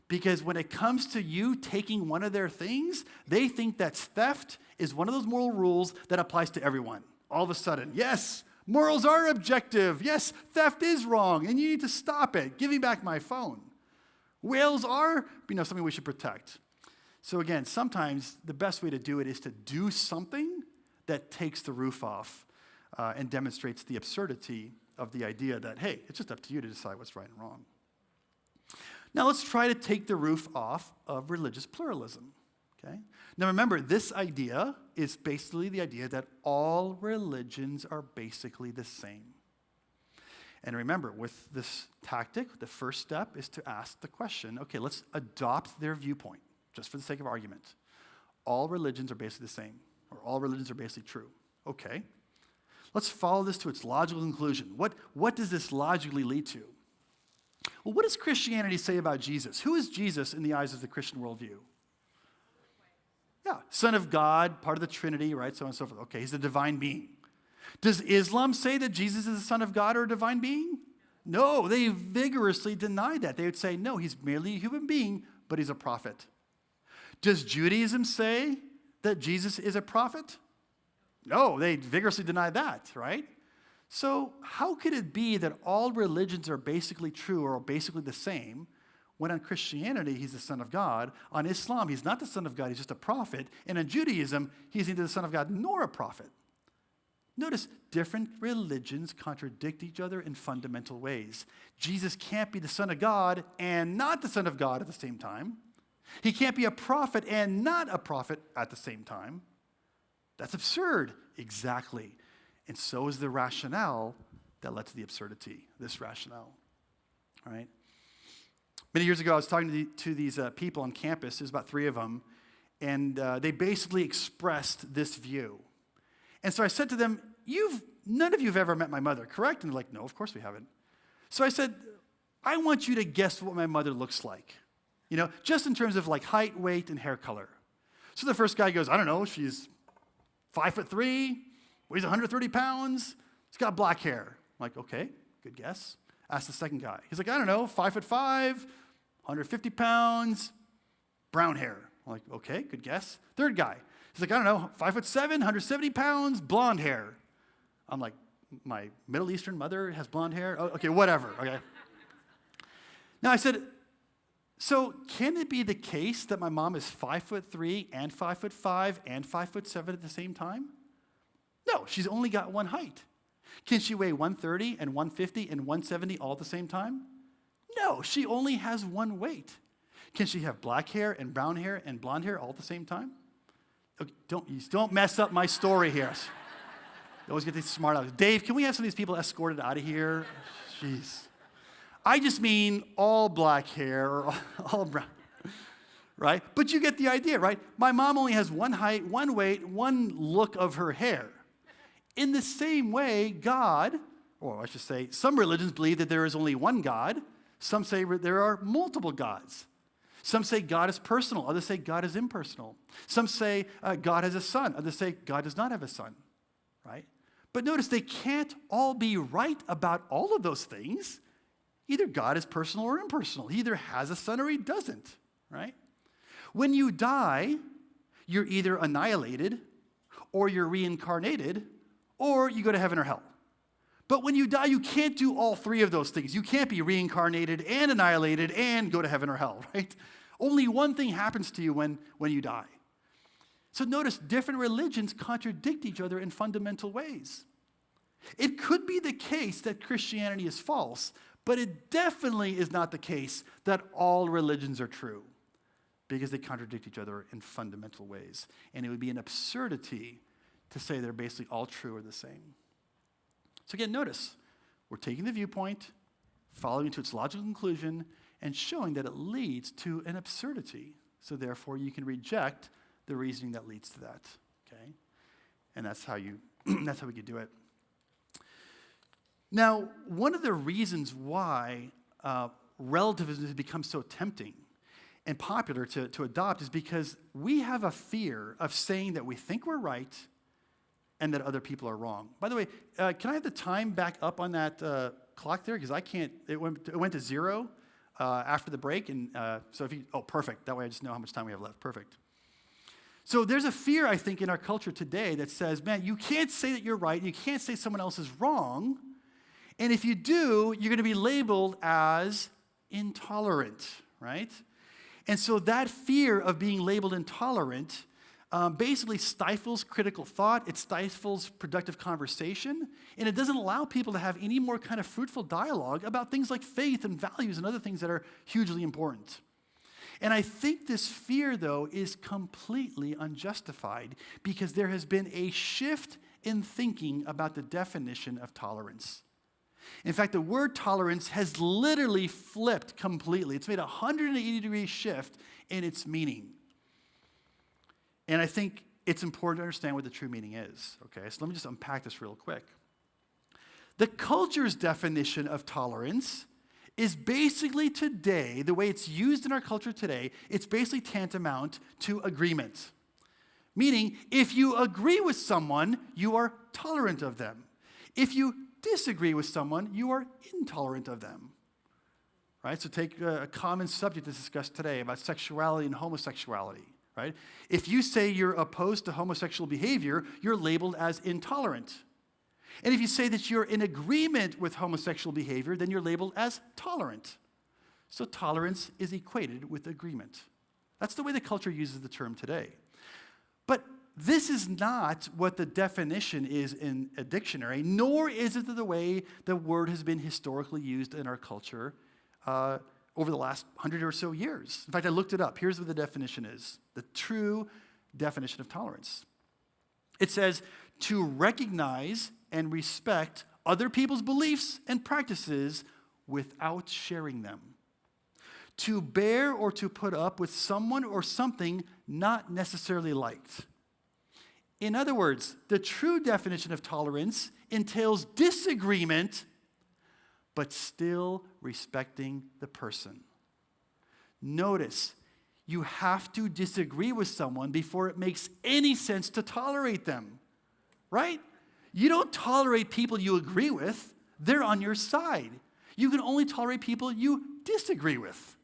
Speaker 1: Because when it comes to you taking one of their things, they think that theft is one of those moral rules that applies to everyone. All of a sudden, yes, morals are objective. Yes, theft is wrong, and you need to stop it. Give me back my phone. Whales are, something we should protect. So again, sometimes the best way to do it is to do something that takes the roof off and demonstrates the absurdity of the idea that, hey, it's just up to you to decide what's right and wrong. Now let's try to take the roof off of religious pluralism, okay? Now remember, this idea is basically the idea that all religions are basically the same. And remember, with this tactic, the first step is to ask the question, okay, let's adopt their viewpoint, just for the sake of argument. All religions are basically the same, or all religions are basically true. Okay. Let's follow this to its logical conclusion. What does this logically lead to? Well, what does Christianity say about Jesus? Who is Jesus in the eyes of the Christian worldview? Yeah, Son of God, part of the Trinity, right? So on and so forth. Okay, he's a divine being. Does Islam say that Jesus is the Son of God or a divine being? No, they vigorously deny that. They would say, no, he's merely a human being, but he's a prophet. Does Judaism say that Jesus is a prophet? No, they vigorously deny that, right? So how could it be that all religions are basically true or basically the same when on Christianity he's the Son of God, on Islam he's not the Son of God, he's just a prophet, and in Judaism he's neither the Son of God nor a prophet? Notice, different religions contradict each other in fundamental ways. Jesus can't be the Son of God and not the Son of God at the same time. He can't be a prophet and not a prophet at the same time. That's absurd. Exactly. And so is the rationale that led to the absurdity, this rationale. All right? Many years ago, I was talking to these people on campus. There's about 3 of them. And they basically expressed this view. And so I said to them, none of you have ever met my mother, correct? And they're like, no, of course we haven't. So I said, I want you to guess what my mother looks like. Just in terms of like height, weight, and hair color. So the first guy goes, I don't know, she's 5'3", weighs 130 pounds, she's got black hair. I'm like, okay, good guess. Ask the second guy. He's like, I don't know, 5'5", 150 pounds, brown hair. I'm like, okay, good guess. Third guy. He's like, I don't know, 5'7", 170 pounds, blonde hair. I'm like, my Middle Eastern mother has blonde hair? Oh, okay, whatever, okay. Now I said, so can it be the case that my mom is 5'3" and 5'5" and 5'7" at the same time? No, she's only got one height. Can she weigh 130 and 150 and 170 all at the same time? No, she only has one weight. Can she have black hair and brown hair and blonde hair all at the same time? Okay, don't mess up my story here. You always get these smart alecs. Dave, can we have some of these people escorted out of here? Jeez. I just mean all black hair or all brown, right? But you get the idea, right? My mom only has one height, one weight, one look of her hair. In the same way, God, or I should say, some religions believe that there is only one God. Some say there are multiple gods. Some say God is personal. Others say God is impersonal. Some say God has a son. Others say God does not have a son, right? But notice they can't all be right about all of those things. Either God is personal or impersonal. He either has a son or he doesn't, right? When you die, you're either annihilated or you're reincarnated or you go to heaven or hell. But when you die, you can't do all 3 of those things. You can't be reincarnated and annihilated and go to heaven or hell, right? Only one thing happens to you when you die. So notice, different religions contradict each other in fundamental ways. It could be the case that Christianity is false, but it definitely is not the case that all religions are true, because they contradict each other in fundamental ways. And it would be an absurdity to say they're basically all true or the same. So again, notice, we're taking the viewpoint, following it to its logical conclusion, and showing that it leads to an absurdity. So therefore, you can reject the reasoning that leads to that, okay? And that's how we could do it. Now, one of the reasons why relativism has become so tempting and popular to adopt is because we have a fear of saying that we think we're right and that other people are wrong. By the way, can I have the time back up on that clock there? Because I can't, it went to 0. after the break. And so if you, perfect. That way I just know how much time we have left. Perfect. So there's a fear, I think, in our culture today that says, man, you can't say that you're right. You can't say someone else is wrong. And if you do, you're going to be labeled as intolerant, right? And so that fear of being labeled intolerant basically stifles critical thought, it stifles productive conversation, and it doesn't allow people to have any more kind of fruitful dialogue about things like faith and values and other things that are hugely important. And I think this fear, though, is completely unjustified because there has been a shift in thinking about the definition of tolerance. In fact, the word tolerance has literally flipped completely. It's made a 180-degree shift in its meaning. And I think it's important to understand what the true meaning is. Okay, so let me just unpack this real quick. The culture's definition of tolerance is basically today, the way it's used in our culture today, it's basically tantamount to agreement. Meaning, if you agree with someone, you are tolerant of them. If you disagree with someone, you are intolerant of them. Right? So take a common subject that's discussed today about sexuality and homosexuality. Right? If you say you're opposed to homosexual behavior, you're labeled as intolerant. And if you say that you're in agreement with homosexual behavior, then you're labeled as tolerant. So tolerance is equated with agreement. That's the way the culture uses the term today. But this is not what the definition is in a dictionary, nor is it the way the word has been historically used in our culture over the last 100 or so years. In fact, I looked it up. Here's what the definition is, the true definition of tolerance. It says, to recognize and respect other people's beliefs and practices without sharing them. To bear or to put up with someone or something not necessarily liked. In other words, the true definition of tolerance entails disagreement, but still respecting the person. Notice, you have to disagree with someone before it makes any sense to tolerate them, right? You don't tolerate people you agree with. They're on your side. You can only tolerate people you disagree with.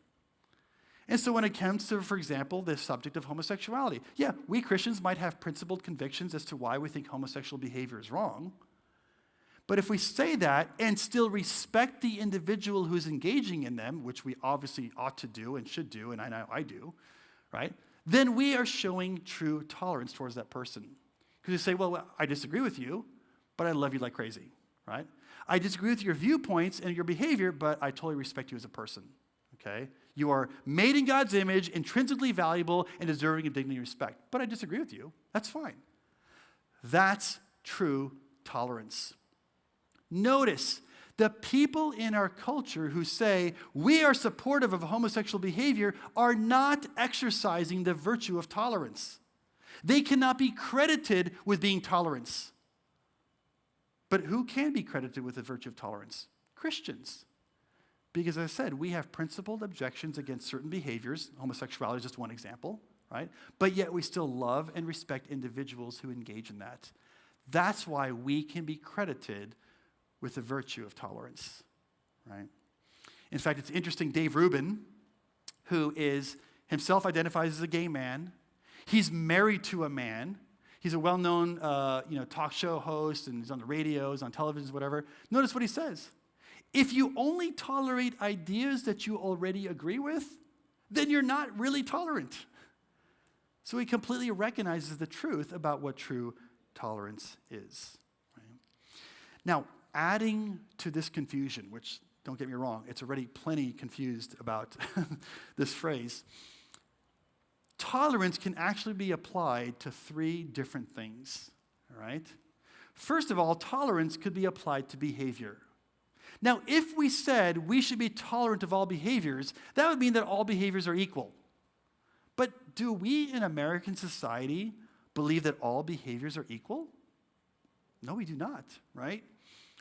Speaker 1: And so when it comes to, for example, the subject of homosexuality, yeah, we Christians might have principled convictions as to why we think homosexual behavior is wrong. But if we say that and still respect the individual who's engaging in them, which we obviously ought to do and should do, and I know I do, right? Then we are showing true tolerance towards that person. Because you say, well, I disagree with you, but I love you like crazy, right? I disagree with your viewpoints and your behavior, but I totally respect you as a person, okay? You are made in God's image, intrinsically valuable, and deserving of dignity and respect. But I disagree with you. That's fine. That's true tolerance. Notice, the people in our culture who say we are supportive of homosexual behavior are not exercising the virtue of tolerance. They cannot be credited with being tolerant. But who can be credited with the virtue of tolerance? Christians. Because as I said, we have principled objections against certain behaviors. Homosexuality is just one example, right? But yet we still love and respect individuals who engage in that. That's why we can be credited with the virtue of tolerance, right? In fact, it's interesting, Dave Rubin, who is himself identifies as a gay man, he's married to a man, he's a well-known talk show host, and he's on the radios, on television, whatever. Notice what he says. If you only tolerate ideas that you already agree with, then you're not really tolerant. So he completely recognizes the truth about what true tolerance is. Right? Now, adding to this confusion, which, don't get me wrong, it's already plenty confused about this phrase, tolerance can actually be applied to three different things, all right? First of all, tolerance could be applied to behavior. Now, if we said we should be tolerant of all behaviors, that would mean that all behaviors are equal. But do we in American society believe that all behaviors are equal? No, we do not, right?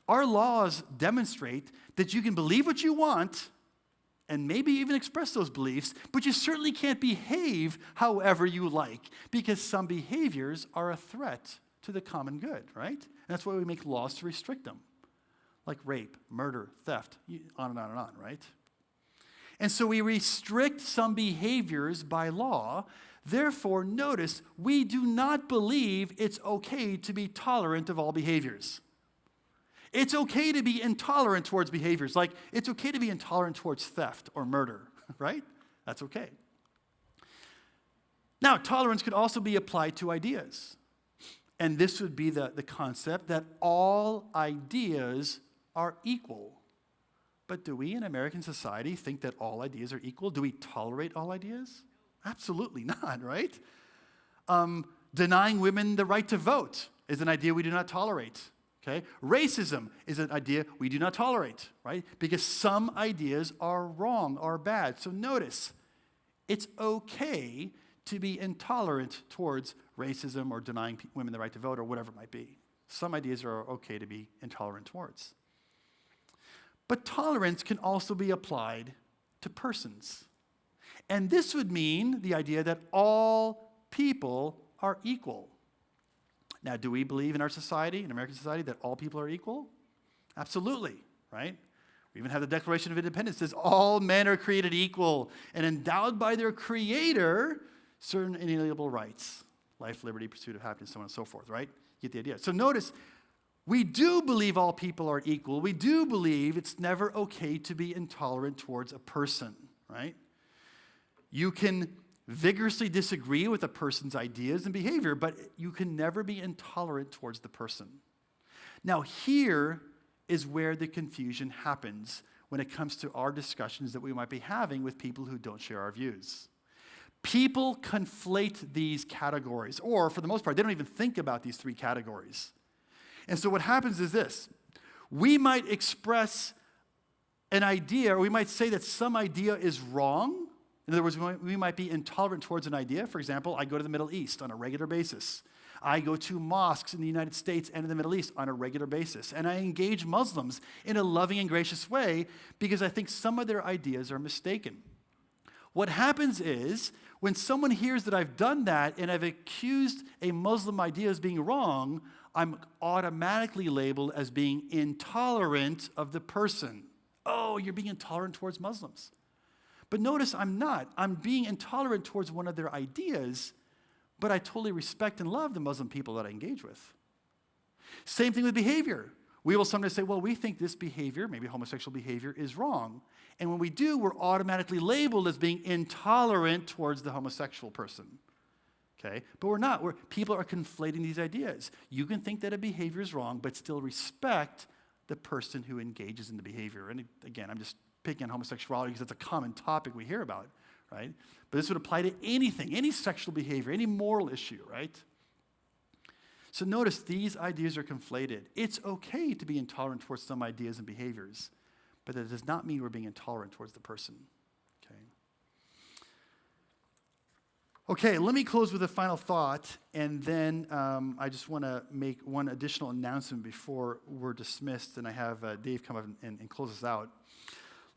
Speaker 1: Our laws demonstrate that you can believe what you want and maybe even express those beliefs, but you certainly can't behave however you like because some behaviors are a threat to the common good, right? And that's why we make laws to restrict them, like rape, murder, theft, on and on and on, right? And so we restrict some behaviors by law. Therefore, notice, we do not believe it's okay to be tolerant of all behaviors. It's okay to be intolerant towards behaviors. Like, it's okay to be intolerant towards theft or murder, right? That's okay. Now, tolerance could also be applied to ideas. And this would be the concept that all ideas are equal. But do we in American society think that all ideas are equal? Do we tolerate all ideas? Absolutely not, right? Denying women the right to vote is an idea we do not tolerate. Okay? Racism is an idea we do not tolerate, right? Because some ideas are wrong, are bad. So notice, it's okay to be intolerant towards racism or denying women the right to vote or whatever it might be. Some ideas are okay to be intolerant towards. But tolerance can also be applied to persons. And this would mean the idea that all people are equal. Now, do we believe in our society, in American society, that all people are equal? Absolutely, right? We even have the Declaration of Independence that says all men are created equal and endowed by their Creator certain inalienable rights, life, liberty, pursuit of happiness, so on and so forth, right? You get the idea. So notice, we do believe all people are equal. We do believe it's never okay to be intolerant towards a person, right? You can vigorously disagree with a person's ideas and behavior, but you can never be intolerant towards the person. Now, here is where the confusion happens when it comes to our discussions that we might be having with people who don't share our views. People conflate these categories, or for the most part, they don't even think about these three categories. And so what happens is this. We might express an idea, or we might say that some idea is wrong. In other words, we might be intolerant towards an idea. For example, I go to the Middle East on a regular basis. I go to mosques in the United States and in the Middle East on a regular basis. And I engage Muslims in a loving and gracious way because I think some of their ideas are mistaken. What happens is, when someone hears that I've done that and I've accused a Muslim idea as being wrong, I'm automatically labeled as being intolerant of the person. Oh, you're being intolerant towards Muslims. But notice I'm not. I'm being intolerant towards one of their ideas, but I totally respect and love the Muslim people that I engage with. Same thing with behavior. We will sometimes say, well, we think this behavior, maybe homosexual behavior, is wrong. And when we do, we're automatically labeled as being intolerant towards the homosexual person. Okay? But we're not. People are conflating these ideas. You can think that a behavior is wrong, but still respect the person who engages in the behavior. And again, I'm just picking on homosexuality because that's a common topic we hear about, right? But this would apply to anything, any sexual behavior, any moral issue, right? So notice these ideas are conflated. It's okay to be intolerant towards some ideas and behaviors, but that does not mean we're being intolerant towards the person, okay? Okay, let me close with a final thought, and then I just want to make one additional announcement before we're dismissed, and I have Dave come up and close us out.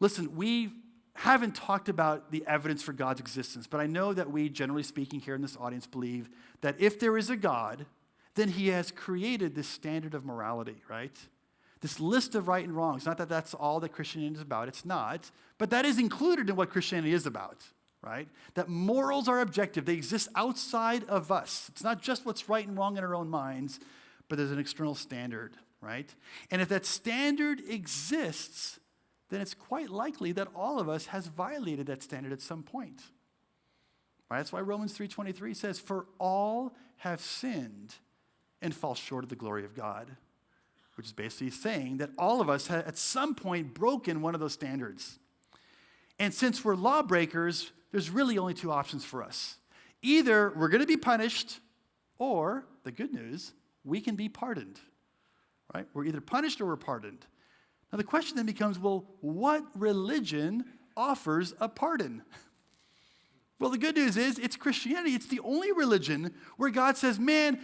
Speaker 1: Listen, we haven't talked about the evidence for God's existence, but I know that we, generally speaking here in this audience, believe that if there is a God, then he has created this standard of morality, right? This list of right and wrong. It's not that that's all that Christianity is about. It's not. But that is included in what Christianity is about, right? That morals are objective. They exist outside of us. It's not just what's right and wrong in our own minds, but there's an external standard, right? And if that standard exists, then it's quite likely that all of us has violated that standard at some point. Right? That's why Romans 3:23 says, "For all have sinned and fall short of the glory of God," which is basically saying that all of us have at some point broken one of those standards. And since we're lawbreakers, there's really only two options for us. Either we're going to be punished, or, the good news, we can be pardoned. Right? We're either punished or we're pardoned. Now the question then becomes, well, what religion offers a pardon? Well, the good news is it's Christianity. It's the only religion where God says, man,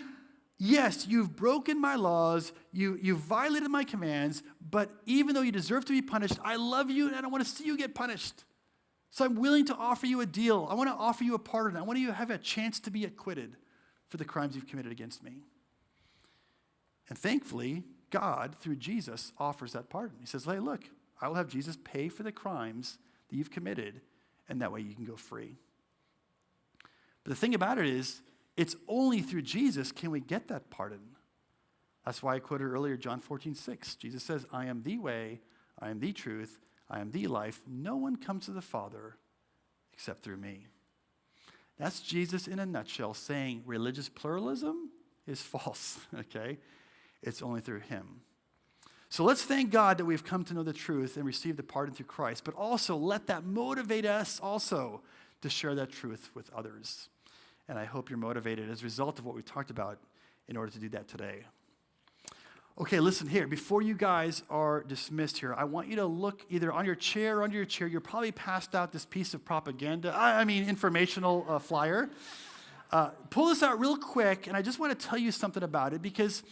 Speaker 1: yes, you've broken my laws, you've violated my commands, but even though you deserve to be punished, I love you and I don't want to see you get punished. So I'm willing to offer you a deal. I want to offer you a pardon. I want you to have a chance to be acquitted for the crimes you've committed against me. And thankfully, God, through Jesus, offers that pardon. He says, hey, look, I will have Jesus pay for the crimes that you've committed, and that way you can go free. But the thing about it is, it's only through Jesus can we get that pardon. That's why I quoted earlier John 14:6. Jesus says, I am the way, I am the truth, I am the life. No one comes to the Father except through me. That's Jesus in a nutshell saying religious pluralism is false, okay? It's only through him. So let's thank God that we've come to know the truth and received the pardon through Christ, but also let that motivate us also to share that truth with others. And I hope you're motivated as a result of what we talked about in order to do that today. Okay, listen here. Before you guys are dismissed here, I want you to look either on your chair or under your chair. You're probably passed out this piece of propaganda, informational flyer. Pull this out real quick, and I just want to tell you something about it, because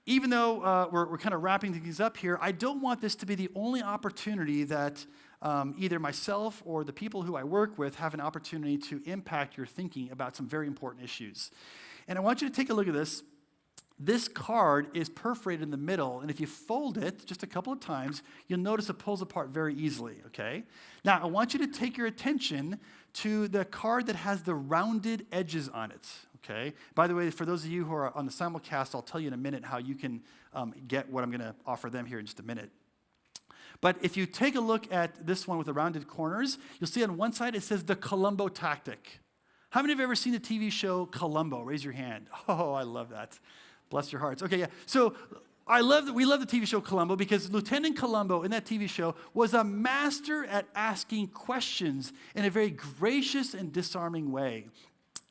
Speaker 1: even though we're kind of wrapping things up here, I don't want this to be the only opportunity that either myself or the people who I work with have an opportunity to impact your thinking about some very important issues. And I want you to take a look at this. This card is perforated in the middle, and if you fold it just a couple of times, you'll notice it pulls apart very easily, okay? Now, I want you to take your attention to the card that has the rounded edges on it, okay? By the way, for those of you who are on the simulcast, I'll tell you in a minute how you can get what I'm going to offer them here in just a minute. But if you take a look at this one with the rounded corners, you'll see on one side it says the Columbo tactic. How many have ever seen the TV show Columbo? Raise your hand. Oh, I love that. Bless your hearts. Okay, yeah. So we love the TV show Columbo because Lieutenant Columbo in that TV show was a master at asking questions in a very gracious and disarming way.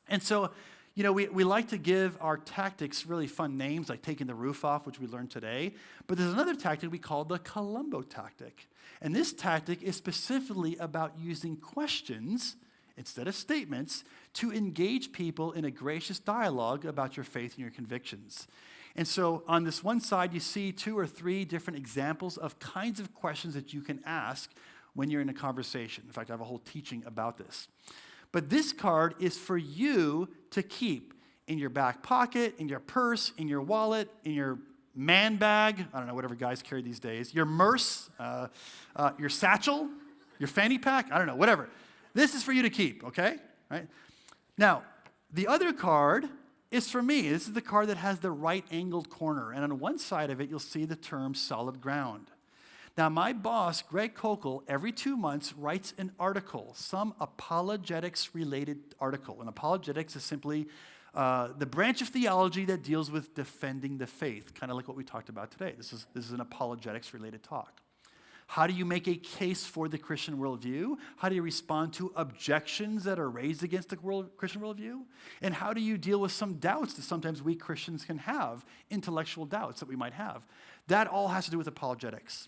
Speaker 1: And so, we like to give our tactics really fun names, like taking the roof off, which we learned today. But there's another tactic we call the Columbo tactic. And this tactic is specifically about using questions instead of statements to engage people in a gracious dialogue about your faith and your convictions. And so on this one side, you see 2 or 3 different examples of kinds of questions that you can ask when you're in a conversation. In fact, I have a whole teaching about this. But this card is for you to keep in your back pocket, in your purse, in your wallet, in your man bag, I don't know, whatever guys carry these days, your merce, your satchel, your fanny pack, I don't know, whatever. This is for you to keep, okay? Right? Now, the other card is for me. This is the card that has the right angled corner. And on one side of it, you'll see the term solid ground. Now, my boss, Greg Kokel, every 2 months writes an article, some apologetics-related article. And apologetics is simply the branch of theology that deals with defending the faith, kind of like what we talked about today. This is an apologetics-related talk. How do you make a case for the Christian worldview? How do you respond to objections that are raised against the Christian worldview? And how do you deal with some doubts that sometimes we Christians can have, intellectual doubts that we might have? That all has to do with apologetics.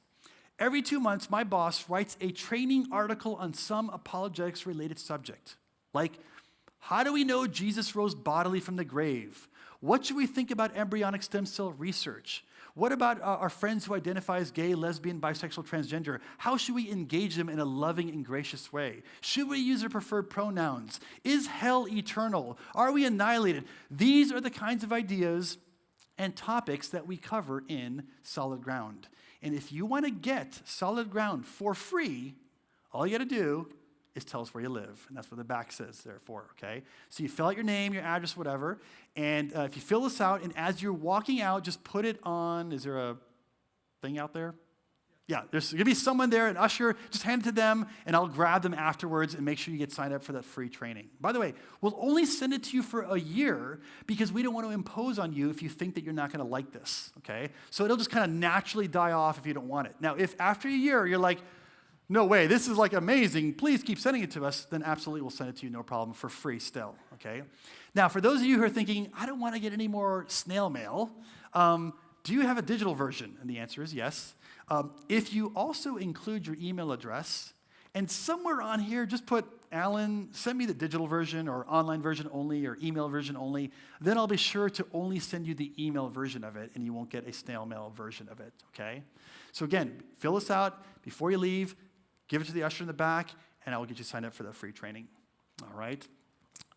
Speaker 1: Every 2 months, my boss writes a training article on some apologetics-related subject, like, how do we know Jesus rose bodily from the grave? What should we think about embryonic stem cell research? What about our friends who identify as gay, lesbian, bisexual, transgender? How should we engage them in a loving and gracious way? Should we use their preferred pronouns? Is hell eternal? Are we annihilated? These are the kinds of ideas and topics that we cover in Solid Ground. And if you want to get Solid Ground for free, all you got to do is tell us where you live. And that's what the back says there for, okay? So you fill out your name, your address, whatever. And if you fill this out, and as you're walking out, just put it on, is there a thing out there? Yeah, there's going to be someone there, an usher, just hand it to them, and I'll grab them afterwards and make sure you get signed up for that free training. By the way, we'll only send it to you for a year because we don't want to impose on you if you think that you're not going to like this, okay? So it'll just kind of naturally die off if you don't want it. Now, if after a year you're like, no way, this is like amazing, please keep sending it to us, then absolutely we'll send it to you, no problem, for free still, okay? Now, for those of you who are thinking, I don't want to get any more snail mail, do you have a digital version? And the answer is yes. If you also include your email address, and somewhere on here, just put, Alan, send me the digital version or online version only or email version only, then I'll be sure to only send you the email version of it, and you won't get a snail mail version of it, okay? So again, fill this out before you leave, give it to the usher in the back, and I will get you signed up for the free training, all right?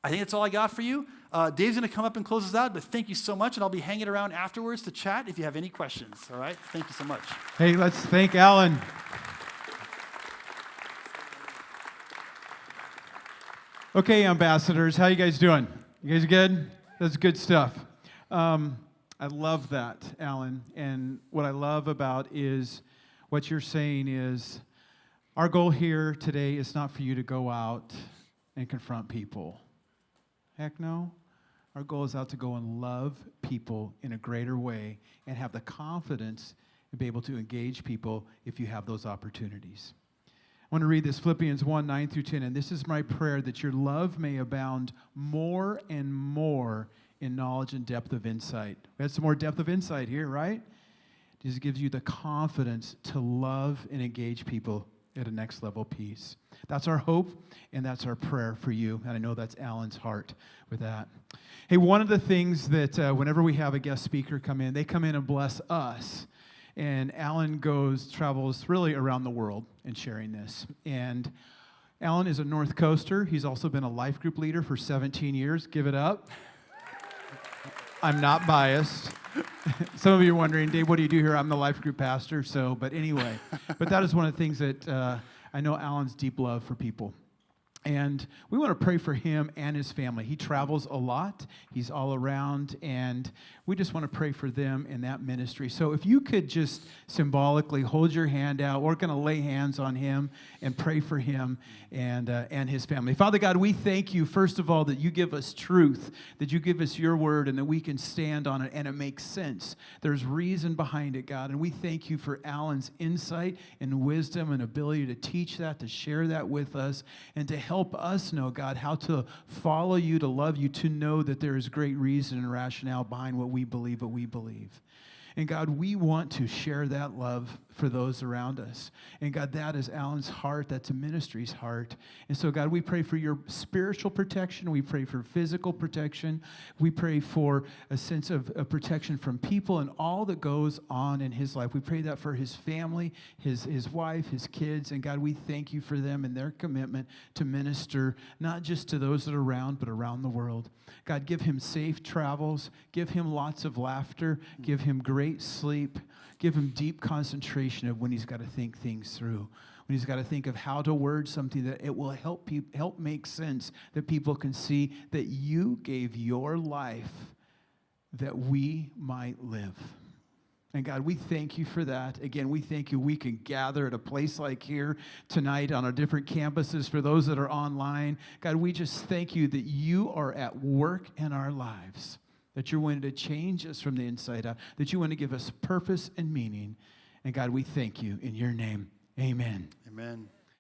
Speaker 1: I think that's all I got for you. Dave's going to come up and close us out, but thank you so much, and I'll be hanging around afterwards to chat if you have any questions, all right? Thank you so much.
Speaker 10: Hey, let's thank Alan. Okay, ambassadors, how you guys doing? You guys good? That's good stuff. I love that, Alan. And what I love about is what you're saying is our goal here today is not for you to go out and confront people. Heck no. Our goal is out to go and love people in a greater way and have the confidence to be able to engage people if you have those opportunities. I want to read this, Philippians 1, 9 through 10, and this is my prayer, that your love may abound more and more in knowledge and depth of insight. We had some more depth of insight here, right? This gives you the confidence to love and engage people at a next level piece. That's our hope, and that's our prayer for you, and I know that's Alan's heart with that. Hey, one of the things that whenever we have a guest speaker come in, they come in and bless us. And Alan travels really around the world in sharing this. And Alan is a North Coaster. He's also been a life group leader for 17 years. Give it up. I'm not biased. Some of you are wondering, Dave, what do you do here? I'm the life group pastor. But anyway, that is one of the things that I know Alan's deep love for people. And we want to pray for him and his family. He travels a lot. He's all around, and we just want to pray for them in that ministry. So if you could just symbolically hold your hand out, we're going to lay hands on him and pray for him and his family. Father God, we thank you, first of all, that you give us truth, that you give us your word, and that we can stand on it, and it makes sense. There's reason behind it, God, and we thank you for Alan's insight and wisdom and ability to teach that, to share that with us, and to help us know, God, how to follow you, to love you, to know that there is great reason and rationale behind what we believe. And God, we want to share that love for those around us. And God, that is Alan's heart. That's a ministry's heart. And so, God, we pray for your spiritual protection. We pray for physical protection. We pray for a sense of protection from people and all that goes on in his life. We pray that for his family, his wife, his kids. And God, we thank you for them and their commitment to minister, not just to those that are around, but around the world. God, give him safe travels. Give him lots of laughter. Give him great sleep. Give him deep concentration of when he's got to think things through, when he's got to think of how to word something that it will help make sense, that people can see that you gave your life that we might live. And God, we thank you for that. Again, we thank you we can gather at a place like here tonight on our different campuses for those that are online. God, we just thank you that you are at work in our lives, that you're wanting to change us from the inside out, that you want to give us purpose and meaning. And God, we thank you in your name. Amen.
Speaker 1: Amen.